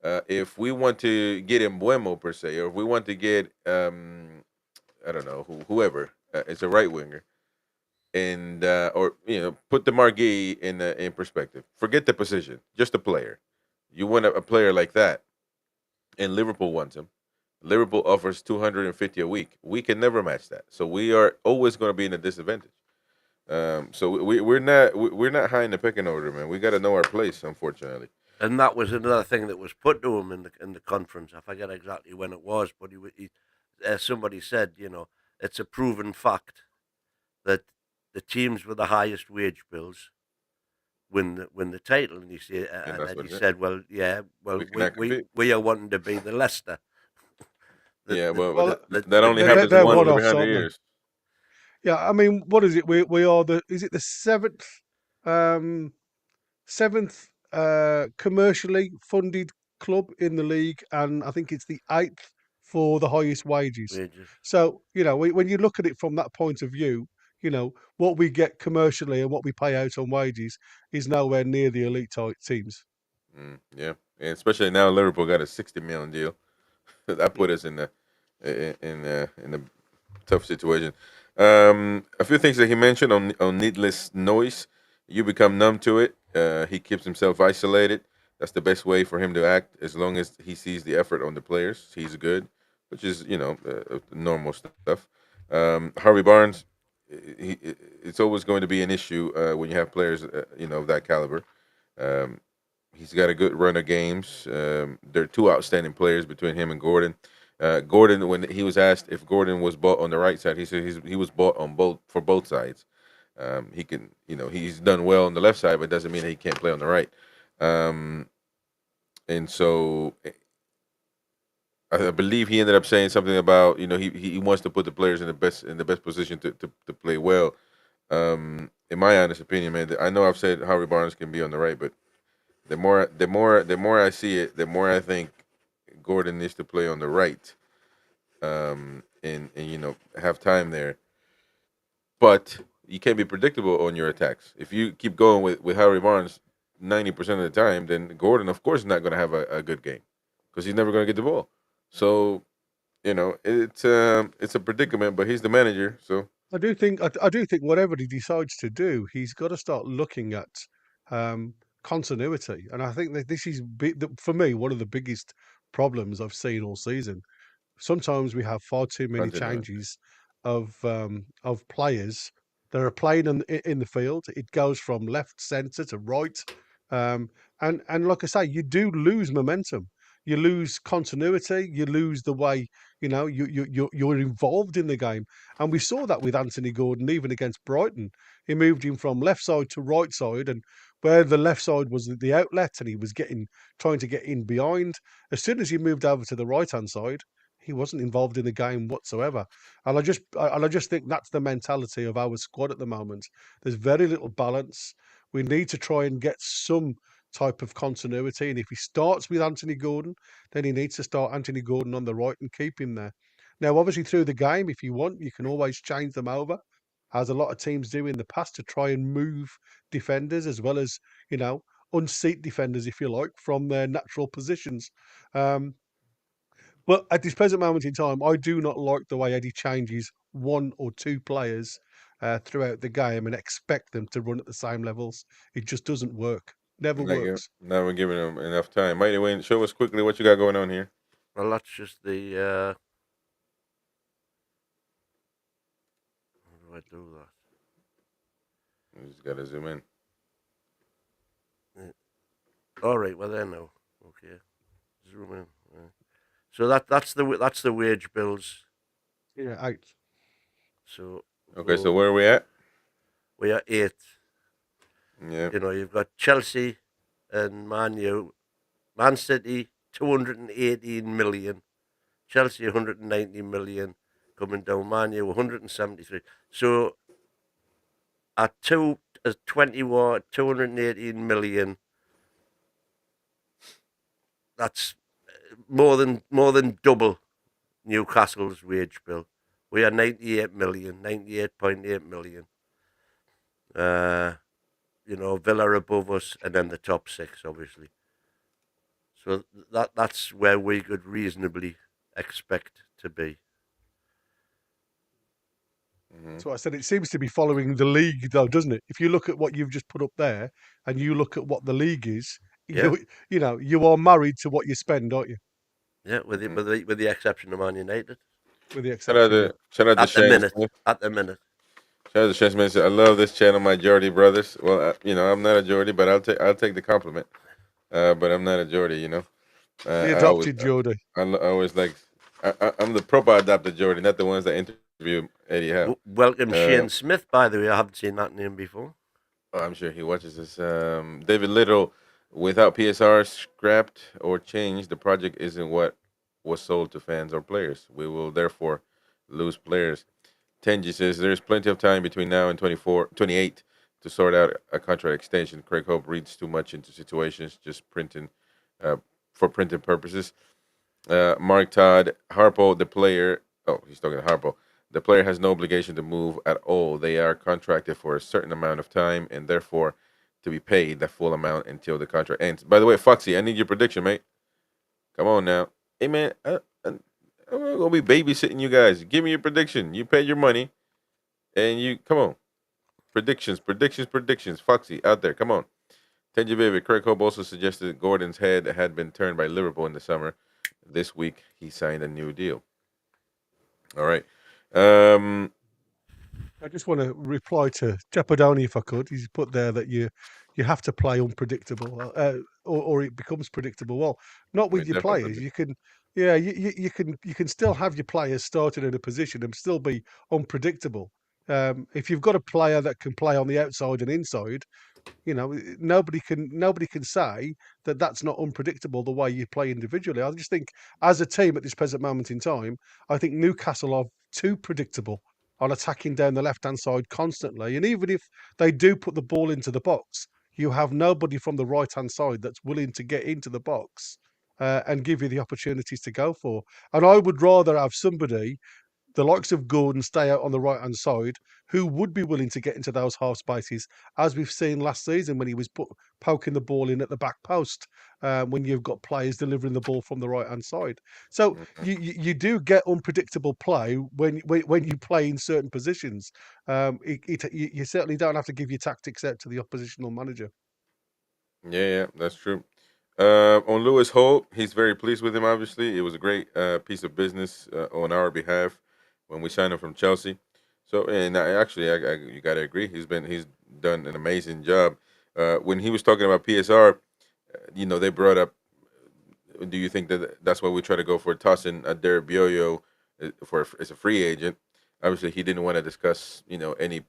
Speaker 1: If we want to get Mbuemo per se, or if we want to get I don't know whoever, it's a right winger, and or put the Margui in perspective. Forget the position, just a player. You want a player like that, and Liverpool wants him. Liverpool offers 250 a week. We can never match that, so we are always going to be in a disadvantage. So we're not high in the pecking order, man. We got to know our place, unfortunately.
Speaker 13: And that was another thing that was put to him in the conference. I forget exactly when it was, but somebody said, it's a proven fact that the teams with the highest wage bills win the title. And he said, well, we are wanting to be the Leicester.
Speaker 1: That only happens once every 100 years.
Speaker 17: Yeah, I mean, what is it? We are is it the seventh commercially funded club in the league, and I think it's the 8th for the highest wages. So when you look at it from that point of view, what we get commercially and what we pay out on wages is nowhere near the elite type teams.
Speaker 1: Yeah, and especially now Liverpool got a 60 million deal. That put us in a tough situation. A few things that he mentioned on needless noise. You become numb to it. He keeps himself isolated. That's the best way for him to act. As long as he sees the effort on the players, he's good, which is normal stuff. Harvey Barnes, it's always going to be an issue when you have players of that caliber. He's got a good run of games. There are two outstanding players between him and Gordon. Gordon, when he was asked if Gordon was bought on the right side, he said he was bought on both sides. He can, he's done well on the left side, but it doesn't mean that he can't play on the right. And so I believe he ended up saying something about he wants to put the players in the best position to play well. In my honest opinion, man, I know I've said Harvey Barnes can be on the right, but the more I see it, the more I think Gordon needs to play on the right, and have time there. But you can't be predictable on your attacks. If you keep going with Harvey Barnes 90% of the time, then Gordon, of course, is not going to have a good game because he's never going to get the ball. So, it's a predicament. But he's the manager, so
Speaker 17: I do think whatever he decides to do, he's got to start looking at continuity, and I think that this is for me one of the biggest problems I've seen all season. Sometimes we have far too many changes of players that are playing in the field. It goes from left, centre to right, And like I say, you do lose momentum. You lose continuity. You lose the way you're involved in the game. And we saw that with Anthony Gordon, even against Brighton. He moved him from left side to right side, and where the left side was the outlet, and he was trying to get in behind. As soon as he moved over to the right hand side, he wasn't involved in the game whatsoever. And I just think that's the mentality of our squad at the moment. There's very little balance. We need to try and get some type of continuity. And if he starts with Anthony Gordon, then he needs to start Anthony Gordon on the right and keep him there. Now, obviously, through the game, if you want, you can always change them over, as a lot of teams do in the past, to try and move defenders as well as, unseat defenders, if you like, from their natural positions. Um, but at this present moment in time, I do not like the way Eddie changes one or two players throughout the game and expect them to run at the same levels. It just doesn't work. Never works.
Speaker 1: Never giving him enough time. Mighty Wayne, show us quickly what you got going on here.
Speaker 13: Well, that's just the. How do I do that?
Speaker 1: You just gotta zoom in.
Speaker 13: Yeah. All right. Well, there now. Okay. Zoom in. Yeah. So that's the wage bills.
Speaker 17: Yeah, 8.
Speaker 13: So.
Speaker 1: Okay, so where are we at?
Speaker 13: We are 8.
Speaker 1: Yeah.
Speaker 13: You've got Chelsea and Man U, Man City 218 million, Chelsea 190 million, coming down Man U 173. So at 218 million, that's more than double Newcastle's wage bill. We are 98 million, 98.8 million. Villa above us, and then the top 6, obviously. So that's where we could reasonably expect to be.
Speaker 17: So I said it seems to be following the league, though, doesn't it? If you look at what you've just put up there, and you look at what the league is,
Speaker 13: Yeah.
Speaker 17: you are married to what you spend, aren't you?
Speaker 13: Yeah, with the exception of Man United.
Speaker 17: With the
Speaker 1: Shout out
Speaker 17: exception.
Speaker 1: to
Speaker 13: At the
Speaker 1: Shane
Speaker 13: minute.
Speaker 1: Smith.
Speaker 13: At the minute.
Speaker 1: Shout out to Shane Smith. I love this channel, my Geordie brothers. Well, I'm not a Geordie, but I'll take the compliment. But I'm not a Geordie,
Speaker 17: The adopted Geordie.
Speaker 1: I always like. I'm the proper adopted Geordie, not the ones that interview Eddie Howe.
Speaker 13: Welcome Shane Smith, by the way. I haven't seen that name before.
Speaker 1: Oh, I'm sure he watches this. David Little, without PSR scrapped or changed, the project isn't what was sold to fans or players. We will therefore lose players. Tenji says there's plenty of time between now and 28 to sort out a contract extension. Craig Hope reads too much into situations, just printing for printing purposes. Mark Todd, Harpo, the player. Oh, he's talking to Harpo. The player has no obligation to move at all. They are contracted for a certain amount of time and therefore to be paid the full amount until the contract ends. By the way, Foxy, I need your prediction, mate. Come on now. Hey, man, I'm going to be babysitting you guys. Give me your prediction. You pay your money and come on. Predictions. Foxy, out there. Come on. Tenji Baby, Craig Hope also suggested Gordon's head had been turned by Liverpool in the summer. This week, he signed a new deal. All right.
Speaker 17: I just want to reply to Jeopardoni, if I could. He's put there that you have to play unpredictable, or it becomes predictable. Well, not with your players. You can, you can still have your players started in a position and still be unpredictable. If you've got a player that can play on the outside and inside, nobody can say that that's not unpredictable the way you play individually. I just think, as a team at this present moment in time, I think Newcastle are too predictable on attacking down the left-hand side constantly. And even if they do put the ball into the box, you have nobody from the right-hand side that's willing to get into the box and give you the opportunities to go for. And I would rather have somebody, the likes of Gordon, stay out on the right-hand side, who would be willing to get into those half spaces, as we've seen last season when he was poking the ball in at the back post, when you've got players delivering the ball from the right-hand side. So you do get unpredictable play when you play in certain positions. You certainly don't have to give your tactics out to the oppositional manager.
Speaker 1: Yeah, that's true. On Lewis Hope, he's very pleased with him, obviously. It was a great piece of business on our behalf when we signed him from Chelsea. So, and actually, you got to agree, he's done an amazing job. when he was talking about PSR, they brought up. Do you think that that's why we try to go for tossing a Derek Bioyo as a free agent? Obviously, he didn't want to discuss, any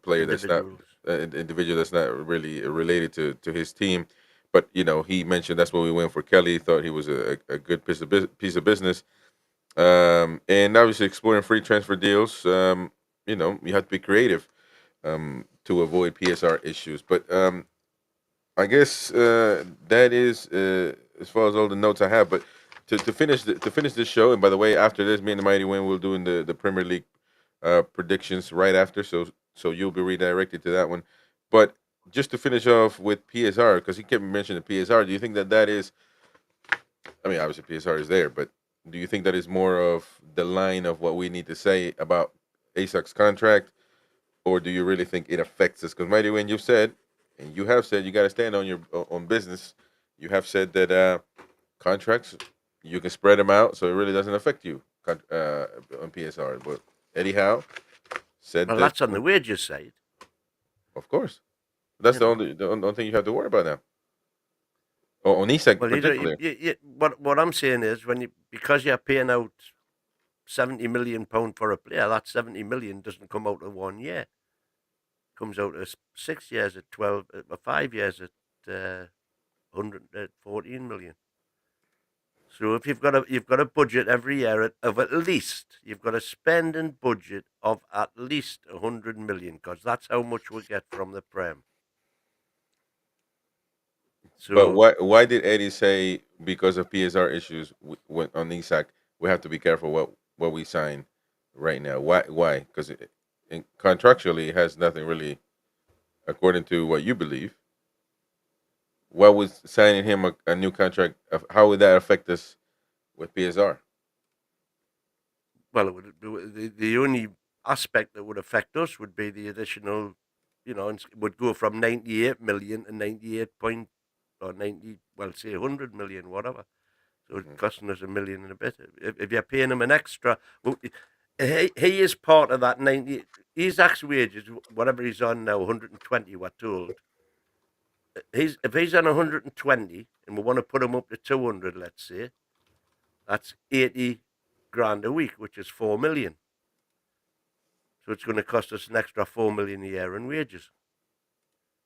Speaker 1: player that's not individual that's not really related to his team. But he mentioned that's what we went for Kelly. Thought he was a good piece of business. And obviously exploring free transfer deals. You have to be creative to avoid PSR issues. But I guess that is as far as all the notes I have. But to finish this show, and by the way, after this, me and the Mighty Win will doing the Premier League predictions right after. So you'll be redirected to that one. But just to finish off with PSR, because he kept mentioning PSR, do you think that is? I mean, obviously PSR is there, but do you think that is more of the line of what we need to say about Isak's contract, or do you really think it affects us? Because Mighty Win, you've said, and you have said, you got to stand on your own business. You have said that contracts, you can spread them out, so it really doesn't affect you on PSR. But Eddie Howe said
Speaker 13: that's on the wages side.
Speaker 1: Of course, that's the only thing you have to worry about now. Or on Isak particularly.
Speaker 13: What I'm saying is, because you're paying out £70 million for a player, that 70 million doesn't come out of 1 year. It comes out of 6 years at 12, 5 years at 114 million. So if you've got a budget every year of at least, you've got a spending budget of at least 100 million, because that's how much we get from the Prem. So,
Speaker 1: but why did Eddie say because of PSR issues on Isak, we have to be careful what we sign right now? Why? Because contractually it has nothing really, according to what you believe. What was signing him a new contract? How would that affect us with PSR?
Speaker 13: Well, the only aspect that would affect us would be the additional, would go from 98 million to 98 point or 90, well, say 100 million, whatever. So it's costing us $1 million and a bit. If you're paying him an extra, well, he is part of that 90. Isak's wages, whatever he's on now, 120, we're told. If he's on 120 and we want to put him up to 200, let's say, that's 80 grand a week, which is 4 million. So it's going to cost us an extra 4 million a year in wages.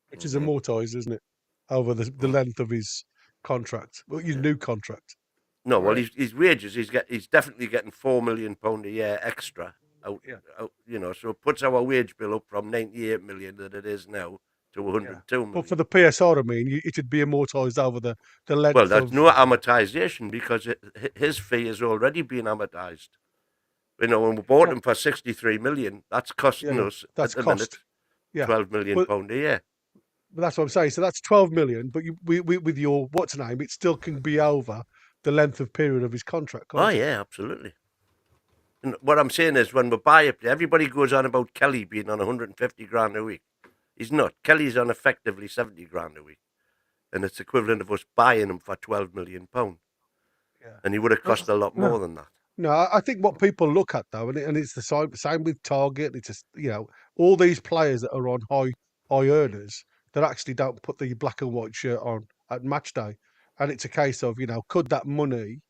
Speaker 17: Which is amortised, isn't it? Over the length of his contract, his new contract.
Speaker 13: No, well, his wages, he's definitely getting £4 million a year extra. Out, so it puts our wage bill up from 98 million that it is now to 102 million.
Speaker 17: But for the PSR, I mean, it'd be amortised over the length.
Speaker 13: Well, there's no amortisation because his fee has already been amortised. When we bought him for 63 million, that's costing us
Speaker 17: that's
Speaker 13: at the
Speaker 17: cost.
Speaker 13: minute £12 million a year.
Speaker 17: But that's what I'm saying. So that's 12 million. But with your what's name, it still can be over the length of period of his contract.
Speaker 13: Oh yeah, absolutely. And what I'm saying is, when we buy a player, everybody goes on about Kelly being on 150 grand a week. He's not. Kelly's on effectively 70 grand a week, and it's equivalent of us buying him for £12 million. Yeah. And he would have cost a lot more than that.
Speaker 17: No, I think what people look at though, and it's the same with Target. It's just, all these players that are on high earners that actually don't put the black and white shirt on at match day, and it's a case of could that money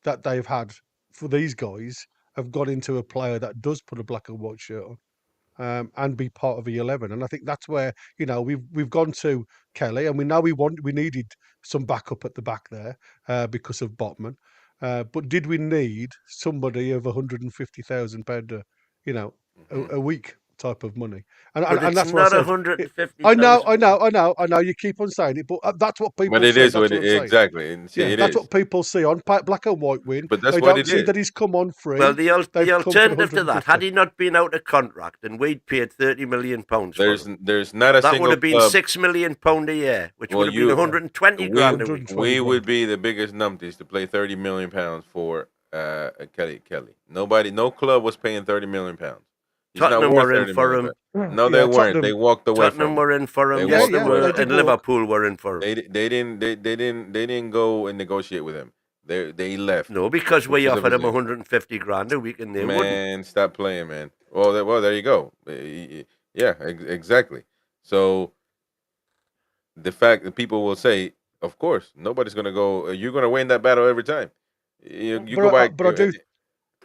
Speaker 17: that they've had for these guys have gone into a player that does put a black and white shirt on, and be part of the 11? And I think that's where we've gone to Kelly, and we know we needed some backup at the back there because of Botman. But did we need somebody of £150,000, a week type of money? And that's what I said.
Speaker 13: 150,000.
Speaker 17: I know. You keep on saying it, but that's what people.
Speaker 1: But it
Speaker 17: see.
Speaker 1: is
Speaker 17: That's
Speaker 1: what exactly.
Speaker 17: That's what people see on black and white win.
Speaker 1: But that's
Speaker 17: they
Speaker 1: what
Speaker 17: don't
Speaker 1: it
Speaker 17: see
Speaker 1: is.
Speaker 17: that he's come on free.
Speaker 13: Well, the alternative to that, had he not been out of contract and we'd paid £30 million for him,
Speaker 1: there's not a
Speaker 13: that
Speaker 1: single
Speaker 13: would have been
Speaker 1: club.
Speaker 13: £6 million a year, which would have been 120 grand a week.
Speaker 1: We would be the biggest numpties to play £30 million for Kelly. No club was paying £30 million.
Speaker 13: Tottenham were in for him.
Speaker 1: No, they weren't. They walked away from him.
Speaker 13: Tottenham were in for him. Yes, they were. And Liverpool were in for him.
Speaker 1: They didn't go and negotiate with him. They left.
Speaker 13: No, because we offered him 150 grand a week, and they wouldn't.
Speaker 1: Man, stop playing, man. Well, there you go. Yeah, exactly. So the fact that people will say, of course, nobody's going to go. You're going to win that battle every time. You go by.
Speaker 17: But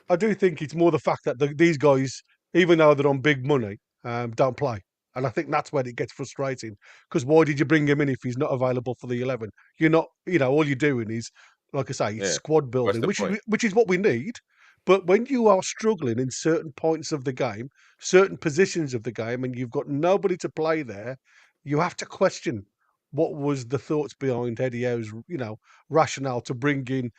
Speaker 17: I do think it's more the fact that these guys, even though they're on big money, don't play. And I think that's where it gets frustrating. Because why did you bring him in if he's not available for the 11? You're not, all you're doing is, like I say, it's
Speaker 1: Yeah.
Speaker 17: squad
Speaker 1: What's
Speaker 17: building,
Speaker 1: the point?
Speaker 17: which is what we need. But when you are struggling in certain points of the game, certain positions of the game, and you've got nobody to play there, you have to question what was the thoughts behind Eddie Howe's, rationale to bring in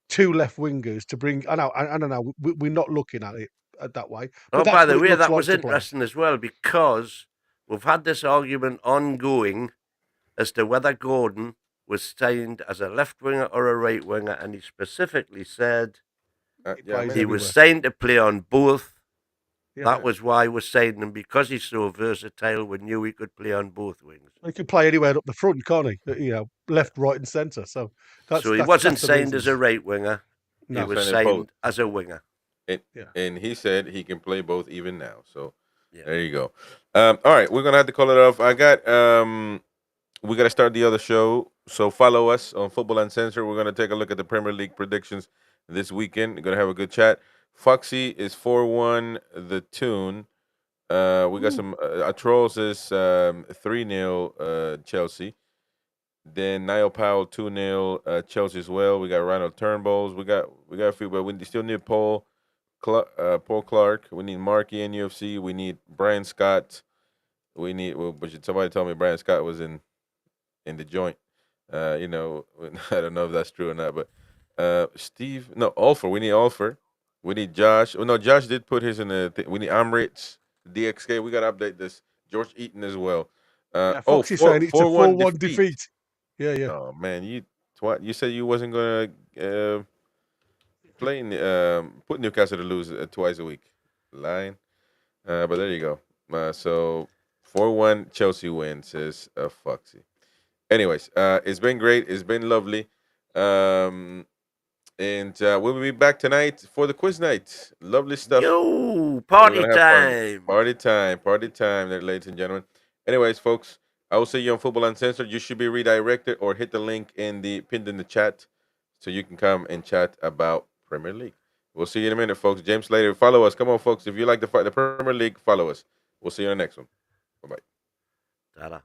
Speaker 17: two left wingers to bring. I don't know. We're not looking at it that way, but
Speaker 13: Oh,
Speaker 17: that's
Speaker 13: by
Speaker 17: what
Speaker 13: the
Speaker 17: it
Speaker 13: way,
Speaker 17: looks
Speaker 13: that
Speaker 17: like
Speaker 13: was
Speaker 17: to play.
Speaker 13: interesting as well because we've had this argument ongoing as to whether Gordon was signed as a left winger or a right winger, and he specifically said he was signed to play on both.
Speaker 17: Yeah.
Speaker 13: That was why we signed him, because he's so versatile. We knew he could play on both wings.
Speaker 17: He could play anywhere up the front, can't he? Left, right, and centre. So
Speaker 13: he wasn't signed as a right winger.
Speaker 17: No.
Speaker 13: He was signed as a winger.
Speaker 1: And he said he can play both even now. So there you go. All right, we're gonna have to call it off. We got to start the other show. So follow us on Football Uncensored. We're gonna take a look at the Premier League predictions this weekend. We're gonna have a good chat. Foxy is 4-1 the tune. We got some Trolls is 3-0 Chelsea. Then Niall Powell 2-0 Chelsea as well. We got Ronald Turnbulls. We got a few, but we still need Paul Clark. We need Marky in UFC. We need Brian Scott. We need. But somebody told me Brian Scott was in the joint. I don't know if that's true or not. But Alfer. We need Alfer. We need Josh. Oh no, Josh did put his in the. We need Amrits, DXK. We got to update this. George Eaton as well.
Speaker 17: Foxy's saying it's a 4-1 defeat. Yeah.
Speaker 1: Oh man, you said you wasn't gonna put Newcastle to lose twice a week. Lying. But there you go. So 4-1 Chelsea win, says Foxy. Anyways, it's been great. It's been lovely. And we'll be back tonight for the quiz night. Lovely stuff.
Speaker 13: Yo, party time.
Speaker 1: Party time, there, ladies and gentlemen. Anyways, folks, I will see you on Football Uncensored. You should be redirected or hit the link pinned in the chat so you can come and chat about Premier League. We'll see you in a minute, folks. James Slater, follow us. Come on, folks. If you like the Premier League, follow us. We'll see you in the next one. Bye-bye.
Speaker 13: Ta-da.